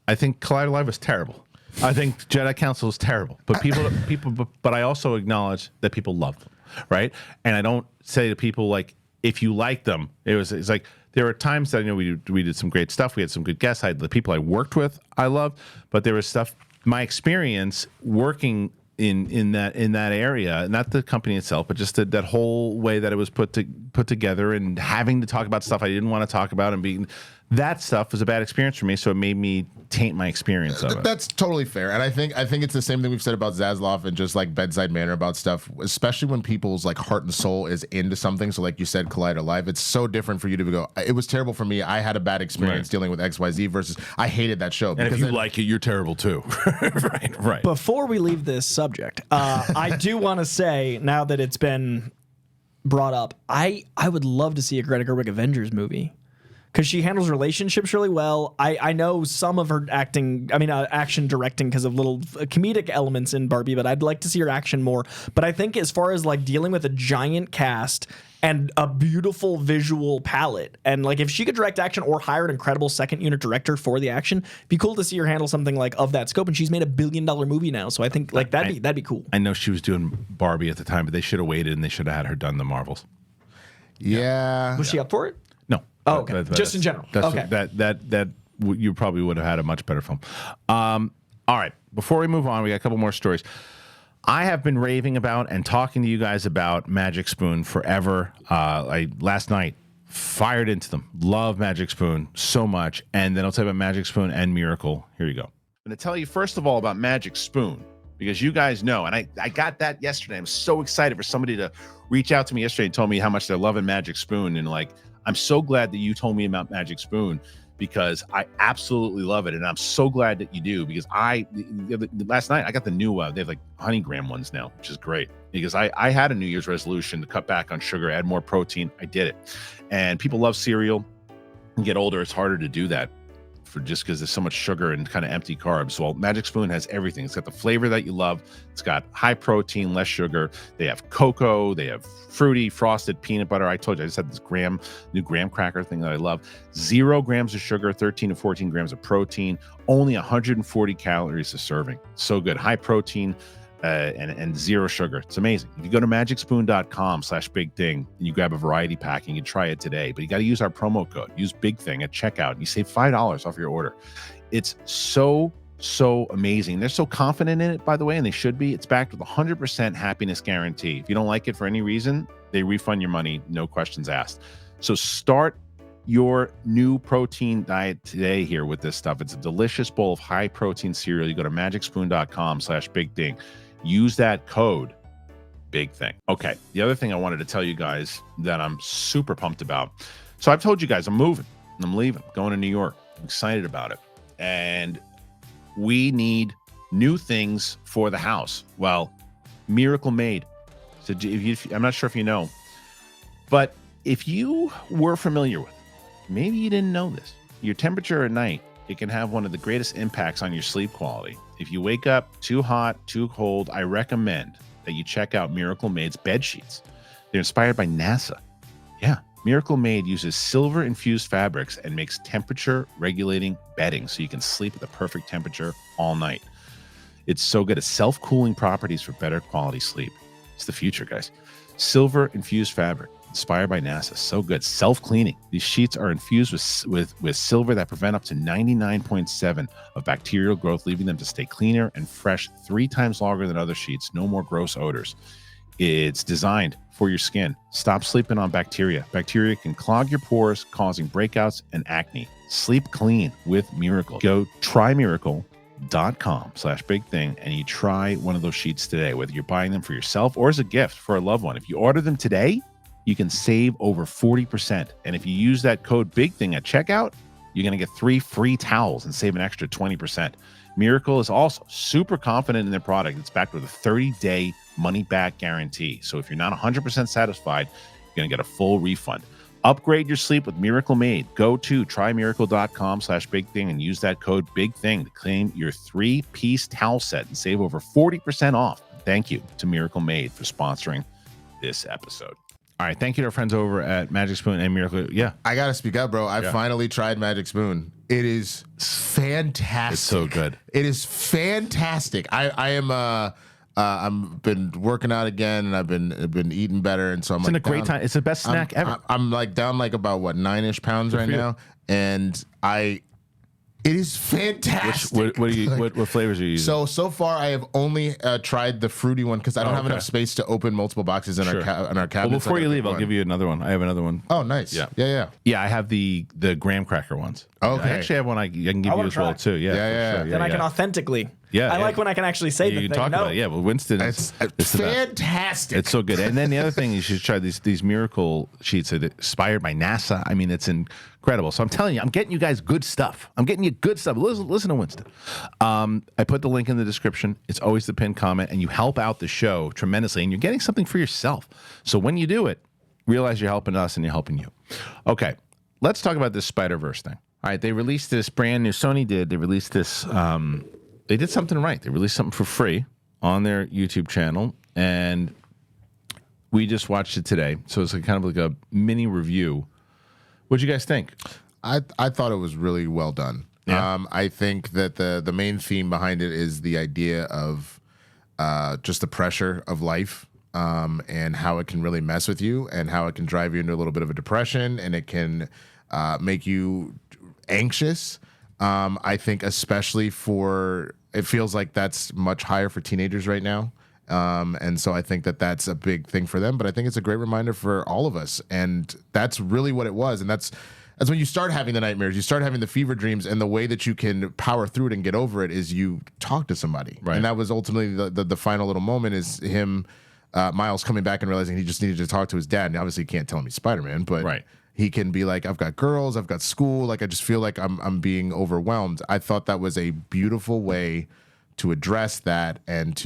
I think Collider Live was terrible. I think Jedi Council is terrible. But but I also acknowledge that people love them, right? And I don't say to people, like, if you like them, it's like, there were times that, we did some great stuff. We had some good guests. The people I worked with, I loved. But there was stuff, my experience working in that area, not the company itself, but just that whole way that it was put together and having to talk about stuff I didn't want to talk about and that stuff was a bad experience for me, so it made me taint my experience of it. That's totally fair, and I think it's the same thing we've said about Zaslav and just like bedside manner about stuff, especially when people's like heart and soul is into something. So like you said, Collider Live, it's so different for you to go, it was terrible for me, I had a bad experience dealing with XYZ versus I hated that show. And if you like it, you're terrible too. right. Before we leave this subject, I do want to say, now that it's been brought up, I would love to see a Greta Gerwig Avengers movie. Because she handles relationships really well. I know some of her action directing because of little comedic elements in Barbie, but I'd like to see her action more. But I think as far as like dealing with a giant cast and a beautiful visual palette, and like if she could direct action or hire an incredible second unit director for the action, it'd be cool to see her handle something like of that scope. And she's made $1 billion movie now, so I think like that'd be cool. I know she was doing Barbie at the time, but they should have waited and they should have had her done the Marvels. Yeah. Was she up for it? No. Oh, okay. Just in general. Okay. That you probably would have had a much better film. All right. Before we move on, we got a couple more stories. I have been raving about and talking to you guys about Magic Spoon forever. Last night fired into them. Love Magic Spoon so much. And then I'll tell you about Magic Spoon and Miracle. Here you go. I'm going to tell you first of all about Magic Spoon, because you guys know, and I got that yesterday. I'm so excited for somebody to reach out to me yesterday and told me how much they're loving Magic Spoon, and like, I'm so glad that you told me about Magic Spoon, because I absolutely love it. And I'm so glad that you do, because last night I got the new, they have like honeygram ones now, which is great, because I had a New Year's resolution to cut back on sugar, add more protein. I did it. And people love cereal. And get older, it's harder to do that just because there's so much sugar and kind of empty carbs. Well, Magic Spoon has everything. It's got the flavor that you love. It's got high protein, less sugar. They have cocoa. They have fruity, frosted peanut butter. I told you, I just had this new graham cracker thing that I love. 0 grams of sugar, 13 to 14 grams of protein, only 140 calories a serving. So good. High protein and 0 sugar. It's amazing. If you go to magicspoon.com/bigthing and you grab a variety pack, and you can try it today, but you got to use our promo code. Use Big Thing at checkout, and you save $5 off your order. It's so amazing. They're so confident in it, by the way, and they should be. It's backed with 100% happiness guarantee. If you don't like it for any reason, they refund your money, no questions asked. So start your new protein diet today here with this stuff. It's a delicious bowl of high protein cereal. You go to magicspoon.com/bigthing. Use that code Big Thing. Okay, the other thing I wanted to tell you guys that I'm super pumped about. So I've told you guys I'm moving. I'm leaving, going to New York. I'm excited about it. And we need new things for the house. Well, Miracle Made. So I'm not sure if you know, but if you were familiar with, maybe you didn't know this, your temperature at night, it can have one of the greatest impacts on your sleep quality. If you wake up too hot, too cold, I recommend that you check out Miracle Made's bed sheets. They're inspired by NASA. Yeah, Miracle Made uses silver-infused fabrics and makes temperature-regulating bedding so you can sleep at the perfect temperature all night. It's so good. It's self-cooling properties for better quality sleep. It's the future, guys. Silver-infused fabric. Inspired by NASA. So good. Self-cleaning. These sheets are infused with silver that prevent up to 99.7% of bacterial growth, leaving them to stay cleaner and fresh 3 times longer than other sheets. No more gross odors. It's designed for your skin. Stop sleeping on bacteria. Bacteria can clog your pores, causing breakouts and acne. Sleep clean with Miracle. Go trymiracle.com/bigthing and you try one of those sheets today, whether you're buying them for yourself or as a gift for a loved one. If you order them today, you can save over 40%. And if you use that code Big Thing at checkout, you're going to get 3 free towels and save an extra 20%. Miracle is also super confident in their product. It's backed with a 30-day money-back guarantee. So if you're not 100% satisfied, you're going to get a full refund. Upgrade your sleep with Miracle Made. Go to trymiracle.com/bigthing and use that code Big Thing to claim your 3-piece towel set and save over 40% off. Thank you to Miracle Made for sponsoring this episode. All right, thank you to our friends over at Magic Spoon and Miracle. Yeah, I gotta speak up, bro. I finally tried Magic Spoon. It is fantastic. It's so good. It is fantastic. I am I'm been working out again, and I've been eating better, and so I'm it's like a great time. It's the best snack ever. I'm like down like about 9-ish pounds right now, and it It is fantastic. What flavors are you using? So far, I have only tried the fruity one because I don't have enough space to open multiple boxes in our cabinet. Well, before you leave, I'll give you another one. I have another one. Oh, nice. Yeah. Yeah, I have the graham cracker ones. Okay. I actually have one I can give you as well too. Yeah. Yeah. Then I can authentically. Yeah, I like when I can actually say the you thing. can talk about it. Yeah, well, Winston, It's it's fantastic. It's so good. And then the other thing, you should try these miracle sheets that are inspired by NASA. I mean, it's incredible. So I'm telling you, I'm getting you guys good stuff. I'm getting you good stuff. Listen to Winston. I put the link in the description. It's always the pinned comment, and you help out the show tremendously, and you're getting something for yourself. So when you do it, realize you're helping us and you're helping you. Okay, let's talk about this Spider-Verse thing. All right, they released this brand new. Sony did. They released this. They did something right. They released something for free on their YouTube channel, and we just watched it today. So it's kind of like a mini review. What'd you guys think? I thought it was really well done. Yeah. I think that the main theme behind it is the idea of just the pressure of life and how it can really mess with you and how it can drive you into a little bit of a depression and it can make you anxious. I think especially it feels like that's much higher for teenagers right now. And so I think that that's a big thing for them, but I think it's a great reminder for all of us. And that's really what it was. And that's when you start having the nightmares, you start having the fever dreams, and the way that you can power through it and get over it is you talk to somebody. Right. And that was ultimately the final little moment is him, Miles coming back and realizing he just needed to talk to his dad. And obviously he can't tell him he's Spider-Man, but right. He can be like, I've got girls, I've got school. Like, I just feel like I'm being overwhelmed. I thought that was a beautiful way to address that. And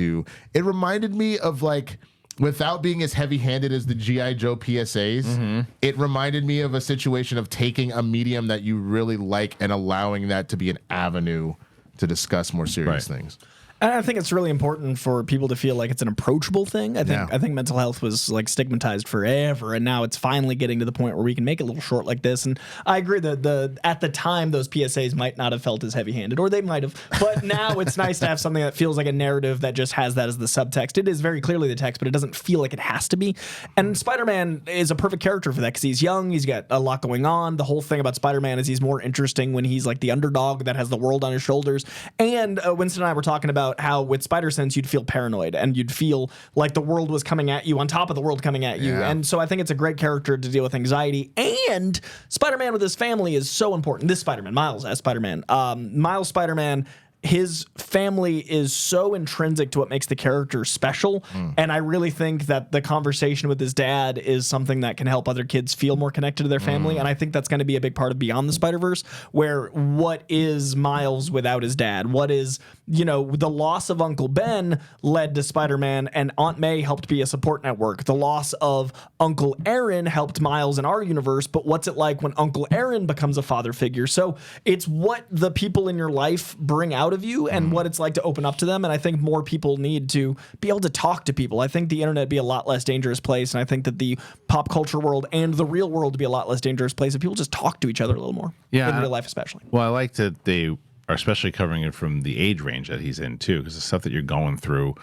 it reminded me of, like, without being as heavy-handed as the G.I. Joe PSAs, it reminded me of a situation of taking a medium that you really like and allowing that to be an avenue to discuss more serious things. And I think it's really important for people to feel like it's an approachable thing. I think mental health was like stigmatized forever, and now it's finally getting to the point where we can make it a little short like this. And I agree that at the time those PSAs might not have felt as heavy-handed, or they might have. But now it's nice to have something that feels like a narrative that just has that as the subtext. It is very clearly the text, but it doesn't feel like it has to be. And Spider-Man is a perfect character for that because he's young, he's got a lot going on. The whole thing about Spider-Man is he's more interesting when he's like the underdog that has the world on his shoulders. And Winston and I were talking about how with Spider-Sense you'd feel paranoid and you'd feel like the world was coming at you on top of the world coming at you. And so I think it's a great character to deal with anxiety. And Spider-Man with his family is so important. This Spider-Man, Miles as Spider-Man. Miles Spider-Man, his family is so intrinsic to what makes the character special. And I really think that the conversation with his dad is something that can help other kids feel more connected to their family. And I think that's going to be a big part of Beyond the Spider-Verse, where what is Miles without his dad? What is, the loss of Uncle Ben led to Spider-Man, and Aunt May helped be a support network. The loss of Uncle Aaron helped Miles in our universe, but what's it like when Uncle Aaron becomes a father figure? So it's what the people in your life bring out of you and what it's like to open up to them. And I think more people need to be able to talk to people. I think the internet would be a lot less dangerous place, and I think that the pop culture world and the real world would be a lot less dangerous place if people just talk to each other a little more. In real life especially. Well, I like that they are especially covering it from the age range that he's in too, because the stuff that you're going through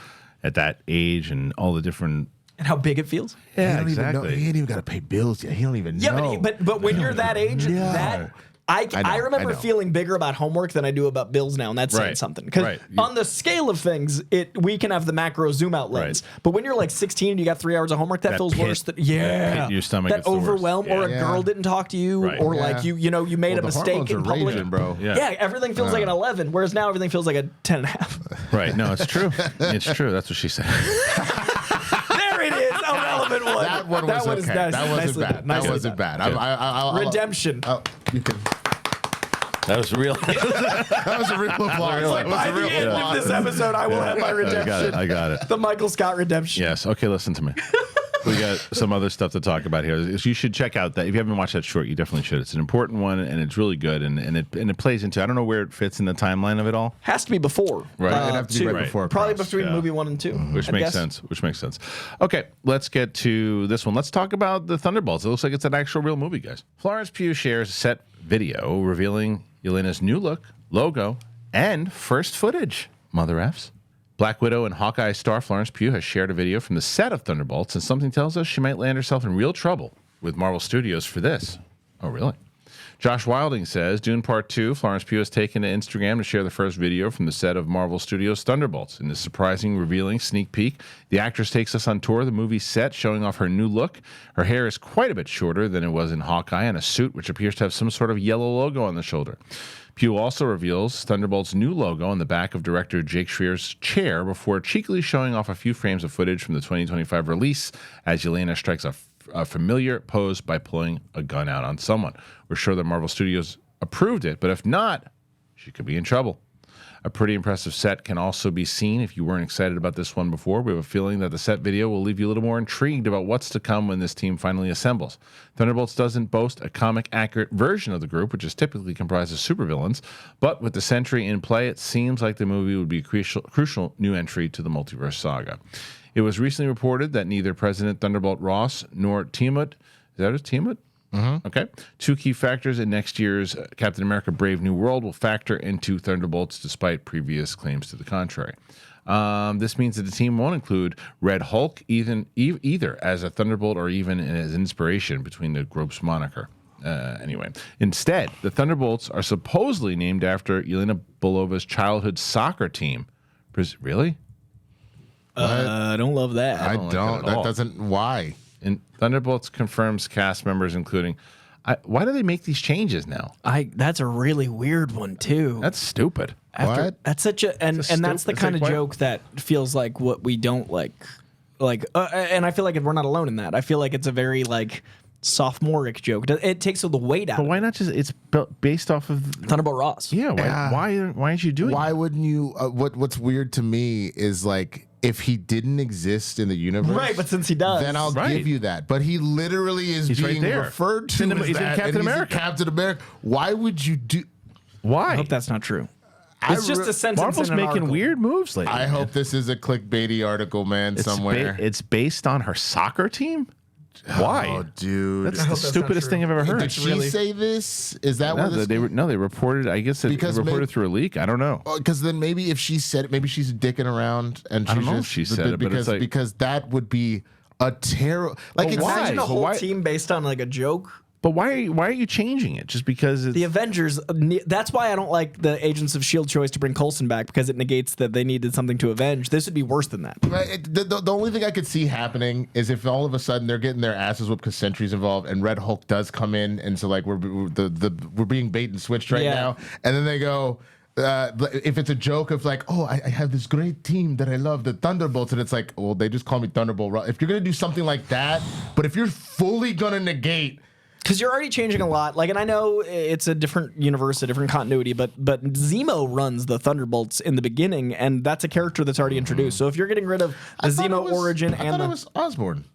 at that age and all the different and how big it feels. Yeah, exactly. He ain't even got to pay bills yet. He don't even know. But when you're that age, I remember feeling bigger about homework than I do about bills now, and that's saying something. Because on the scale of things, we can have the macro zoom out lens. But when you're like 16 and you got 3 hours of homework, that feels worse. Your stomach. That overwhelm, or a girl didn't talk to you, or like you made a mistake in public. Raging, bro. Yeah, everything feels like an 11, whereas now everything feels like a 10.5. Right. No, it's true. It's true. That's what she said. There it is. A relevant one. That one was okay. That wasn't bad. Redemption. You can. That was real. That was a real applause. By the end of this episode, I will have my redemption. I got it. The Michael Scott redemption. Yes. Okay, listen to me. We got some other stuff to talk about here. You should check out that. If you haven't watched that short, you definitely should. It's an important one, and it's really good, and it plays into. I don't know where it fits in the timeline of it all. Has to be before. Right. It'd have to be right before. Probably between movie 1 and 2. Which makes sense. Okay, let's get to this one. Let's talk about the Thunderbolts. It looks like it's an actual real movie, guys. Florence Pugh shares a set video revealing Yelena's new look, logo, and first footage. Mother F's. Black Widow and Hawkeye star Florence Pugh has shared a video from the set of Thunderbolts, and something tells us she might land herself in real trouble with Marvel Studios for this. Oh, really? Josh Wilding says, Dune Part 2, Florence Pugh has taken to Instagram to share the first video from the set of Marvel Studios' Thunderbolts. In this surprising, revealing sneak peek, the actress takes us on tour of the movie set, showing off her new look. Her hair is quite a bit shorter than it was in Hawkeye, and a suit which appears to have some sort of yellow logo on the shoulder. Pugh also reveals Thunderbolt's new logo on the back of director Jake Schreier's chair before cheekily showing off a few frames of footage from the 2025 release as Yelena strikes a familiar pose by pulling a gun out on someone. We're sure that Marvel Studios approved it, but if not, she could be in trouble. A pretty impressive set can also be seen if you weren't excited about this one before. We have a feeling that the set video will leave you a little more intrigued about what's to come when this team finally assembles. Thunderbolts doesn't boast a comic-accurate version of the group, which is typically comprised of supervillains, but with the Sentry in play, it seems like the movie would be a crucial new entry to the multiverse saga. It was recently reported that neither President Thunderbolt Ross nor Tiamut, is that his Tiamut? Mm-hmm. Okay. Two key factors in next year's Captain America Brave New World will factor into Thunderbolts despite previous claims to the contrary. This means that the team won't include Red Hulk either as a Thunderbolt or even as inspiration between the group's moniker. Anyway, instead, the Thunderbolts are supposedly named after Yelena Belova's childhood soccer team. Really? I don't love that. I don't. That doesn't. Why? And Thunderbolts confirms cast members, including. Why do they make these changes now? That's a really weird one too. That's stupid. What? That's such a and that's the kind of joke that feels like what we don't like. And I feel like we're not alone in that. I feel like it's a very sophomoric joke. It takes all the weight out. But why not just? It's based off of Thunderbolt Ross. Yeah. Why aren't you doing? Why wouldn't you? What's weird to me is if he didn't exist in the universe, right? But since he does, then I'll give you that. But he literally is being referred to as he's that, in Captain America. Captain America. Why would you do? Why? I hope that's not true. It's just a sentence. Marvel's in an making article. Weird moves lately. I hope this is a clickbaity article, man. Somewhere it's based on her soccer team. Why? Oh, dude, that's the stupidest thing I've ever heard. Did she say this? Is that what they reported? I guess they reported through a leak. I don't know. Because then maybe if she said it, maybe she's dicking around and I don't know if she said it, but it's because that would be a terrible. Imagine a whole team based on a joke. But why are you changing it? Just because it's... The Avengers, that's why I don't like the Agents of S.H.I.E.L.D. choice to bring Coulson back, because it negates that they needed something to avenge. This would be worse than that. The only thing I could see happening is if all of a sudden they're getting their asses whooped because Sentry's involved and Red Hulk does come in, and so we're being bait and switched right now, and then they go... if it's a joke of I have this great team that I love, the Thunderbolts, and it's well, they just call me Thunderbolt. If you're going to do something like that, but if you're fully going to negate... Because you're already changing a lot. And I know it's a different universe, a different continuity, but Zemo runs the Thunderbolts in the beginning, and that's a character that's already introduced. So if you're getting rid of the Zemo origin I thought it was Osborn.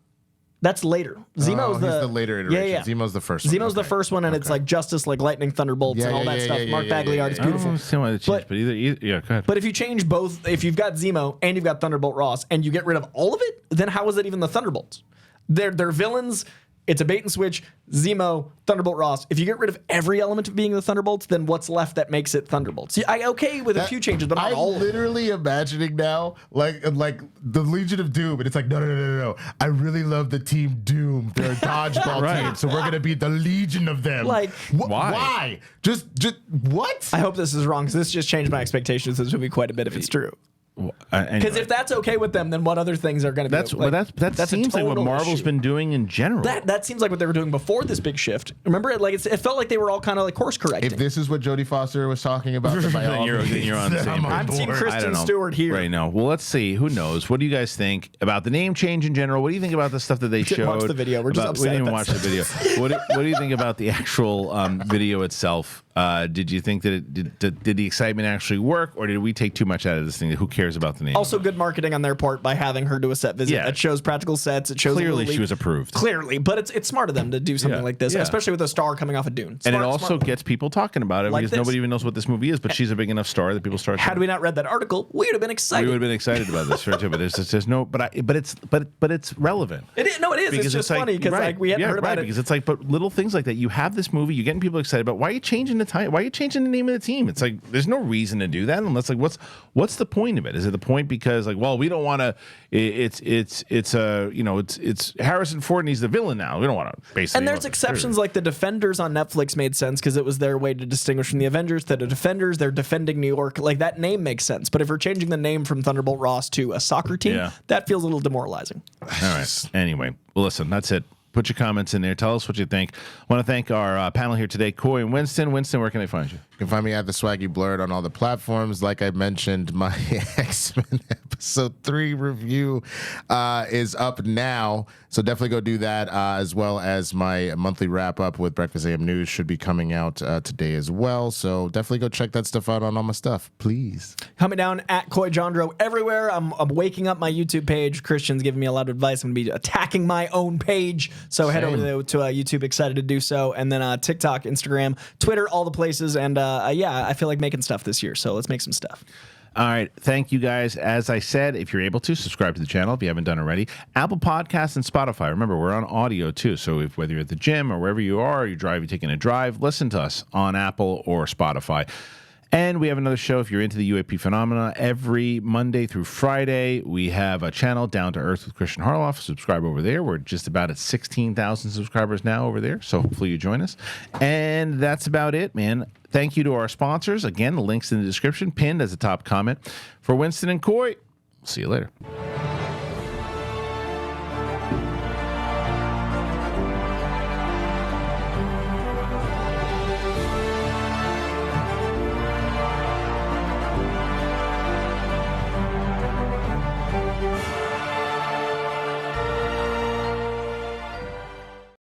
That's later. Zemo's the later iteration. Yeah. Zemo's the first one. Zemo's the first one, and it's Justice, Lightning Thunderbolts, and all that stuff. Mark Bagley is beautiful. I don't see why they changed, but either, go ahead. But if you change both, if you've got Zemo and you've got Thunderbolt Ross, and you get rid of all of it, then how is it even the Thunderbolts? They're villains. It's a bait and switch. Zemo, Thunderbolt Ross. If you get rid of every element of being the Thunderbolts, then what's left that makes it Thunderbolts? I with a few changes, but not all. I'm literally imagining now, like the Legion of Doom, and it's no. I really love the team Doom. They're a dodgeball team, so we're gonna be the Legion of them. Why? Why? Just what? I hope this is wrong, because this just changed my expectations. This would be quite a bit if it's true. Because if that's okay with them, then what other things are going to be? That seems like what Marvel's been doing in general. That seems like what they were doing before this big shift. Remember, it felt like they were all kind of course correcting. If this is what Jodie Foster was talking about, then you're on the same page. I'm Team Kristen Stewart here right now. Well, let's see. Who knows? What do you guys think about the name change in general? What do you think about the stuff that they showed? Watch the video. We're just upset. We didn't even watch the video. What do you think about the actual video itself? Did you think that did the excitement actually work, or did we take too much out of this thing? Who cares about the name? Also, good marketing on their part by having her do a set visit. Yeah. It shows practical sets. It shows clearly she was approved. Clearly, but it's smart of them to do something like this, especially with a star coming off of Dune. And it also gets people talking about it because nobody even knows what this movie is. But she's a big enough star that people start. Had we not read that article, we would have been excited. We would have been excited about this, too. But there's no. But it's relevant. It is. No, it is. Because it's just funny because we hadn't heard about it. Because it's but little things like that. You have this movie. You're getting people excited. But why are you changing the time? Why are you changing the name of the team? It's there's no reason to do that unless what's the point of it? yet? Is it the point because like, well, we don't want to? It's Harrison Ford and he's the villain now. We don't want to basically. And there's exceptions like the Defenders on Netflix made sense because it was their way to distinguish from the Avengers. That the Defenders, they're defending New York. Like that name makes sense. But if we're changing the name from Thunderbolt Ross to a soccer team, that feels a little demoralizing. All right. Anyway, well, listen, that's it. Put your comments in there. Tell us what you think. I want to thank our panel here today, Coy and Winston. Winston, where can they find you? You can find me at the Swaggy Blurred on all the platforms. Like I mentioned, my X-Men episode 3 review is up now. So definitely go do that, as well as my monthly wrap-up with Breakfast AM News should be coming out today as well. So definitely go check that stuff out on all my stuff, please. Coming down at Coy Jandro everywhere. I'm waking up my YouTube page. Christian's giving me a lot of advice. I'm going to be attacking my own page. So head over there to YouTube. Excited to do so. And then TikTok, Instagram, Twitter, all the places. And I feel like making stuff this year. So let's make some stuff. All right. Thank you, guys. As I said, if you're able to, subscribe to the channel if you haven't done already. Apple Podcasts and Spotify. Remember, we're on audio, too. So whether you're at the gym or wherever you are, you're taking a drive, listen to us on Apple or Spotify. And we have another show if you're into the UAP phenomena. Every Monday through Friday, we have a channel, Down to Earth with Kristian Harloff. Subscribe over there. We're just about at 16,000 subscribers now over there. So hopefully you join us. And that's about it, man. Thank you to our sponsors. Again, the link's in the description, pinned as a top comment. For Winston and Coy, see you later.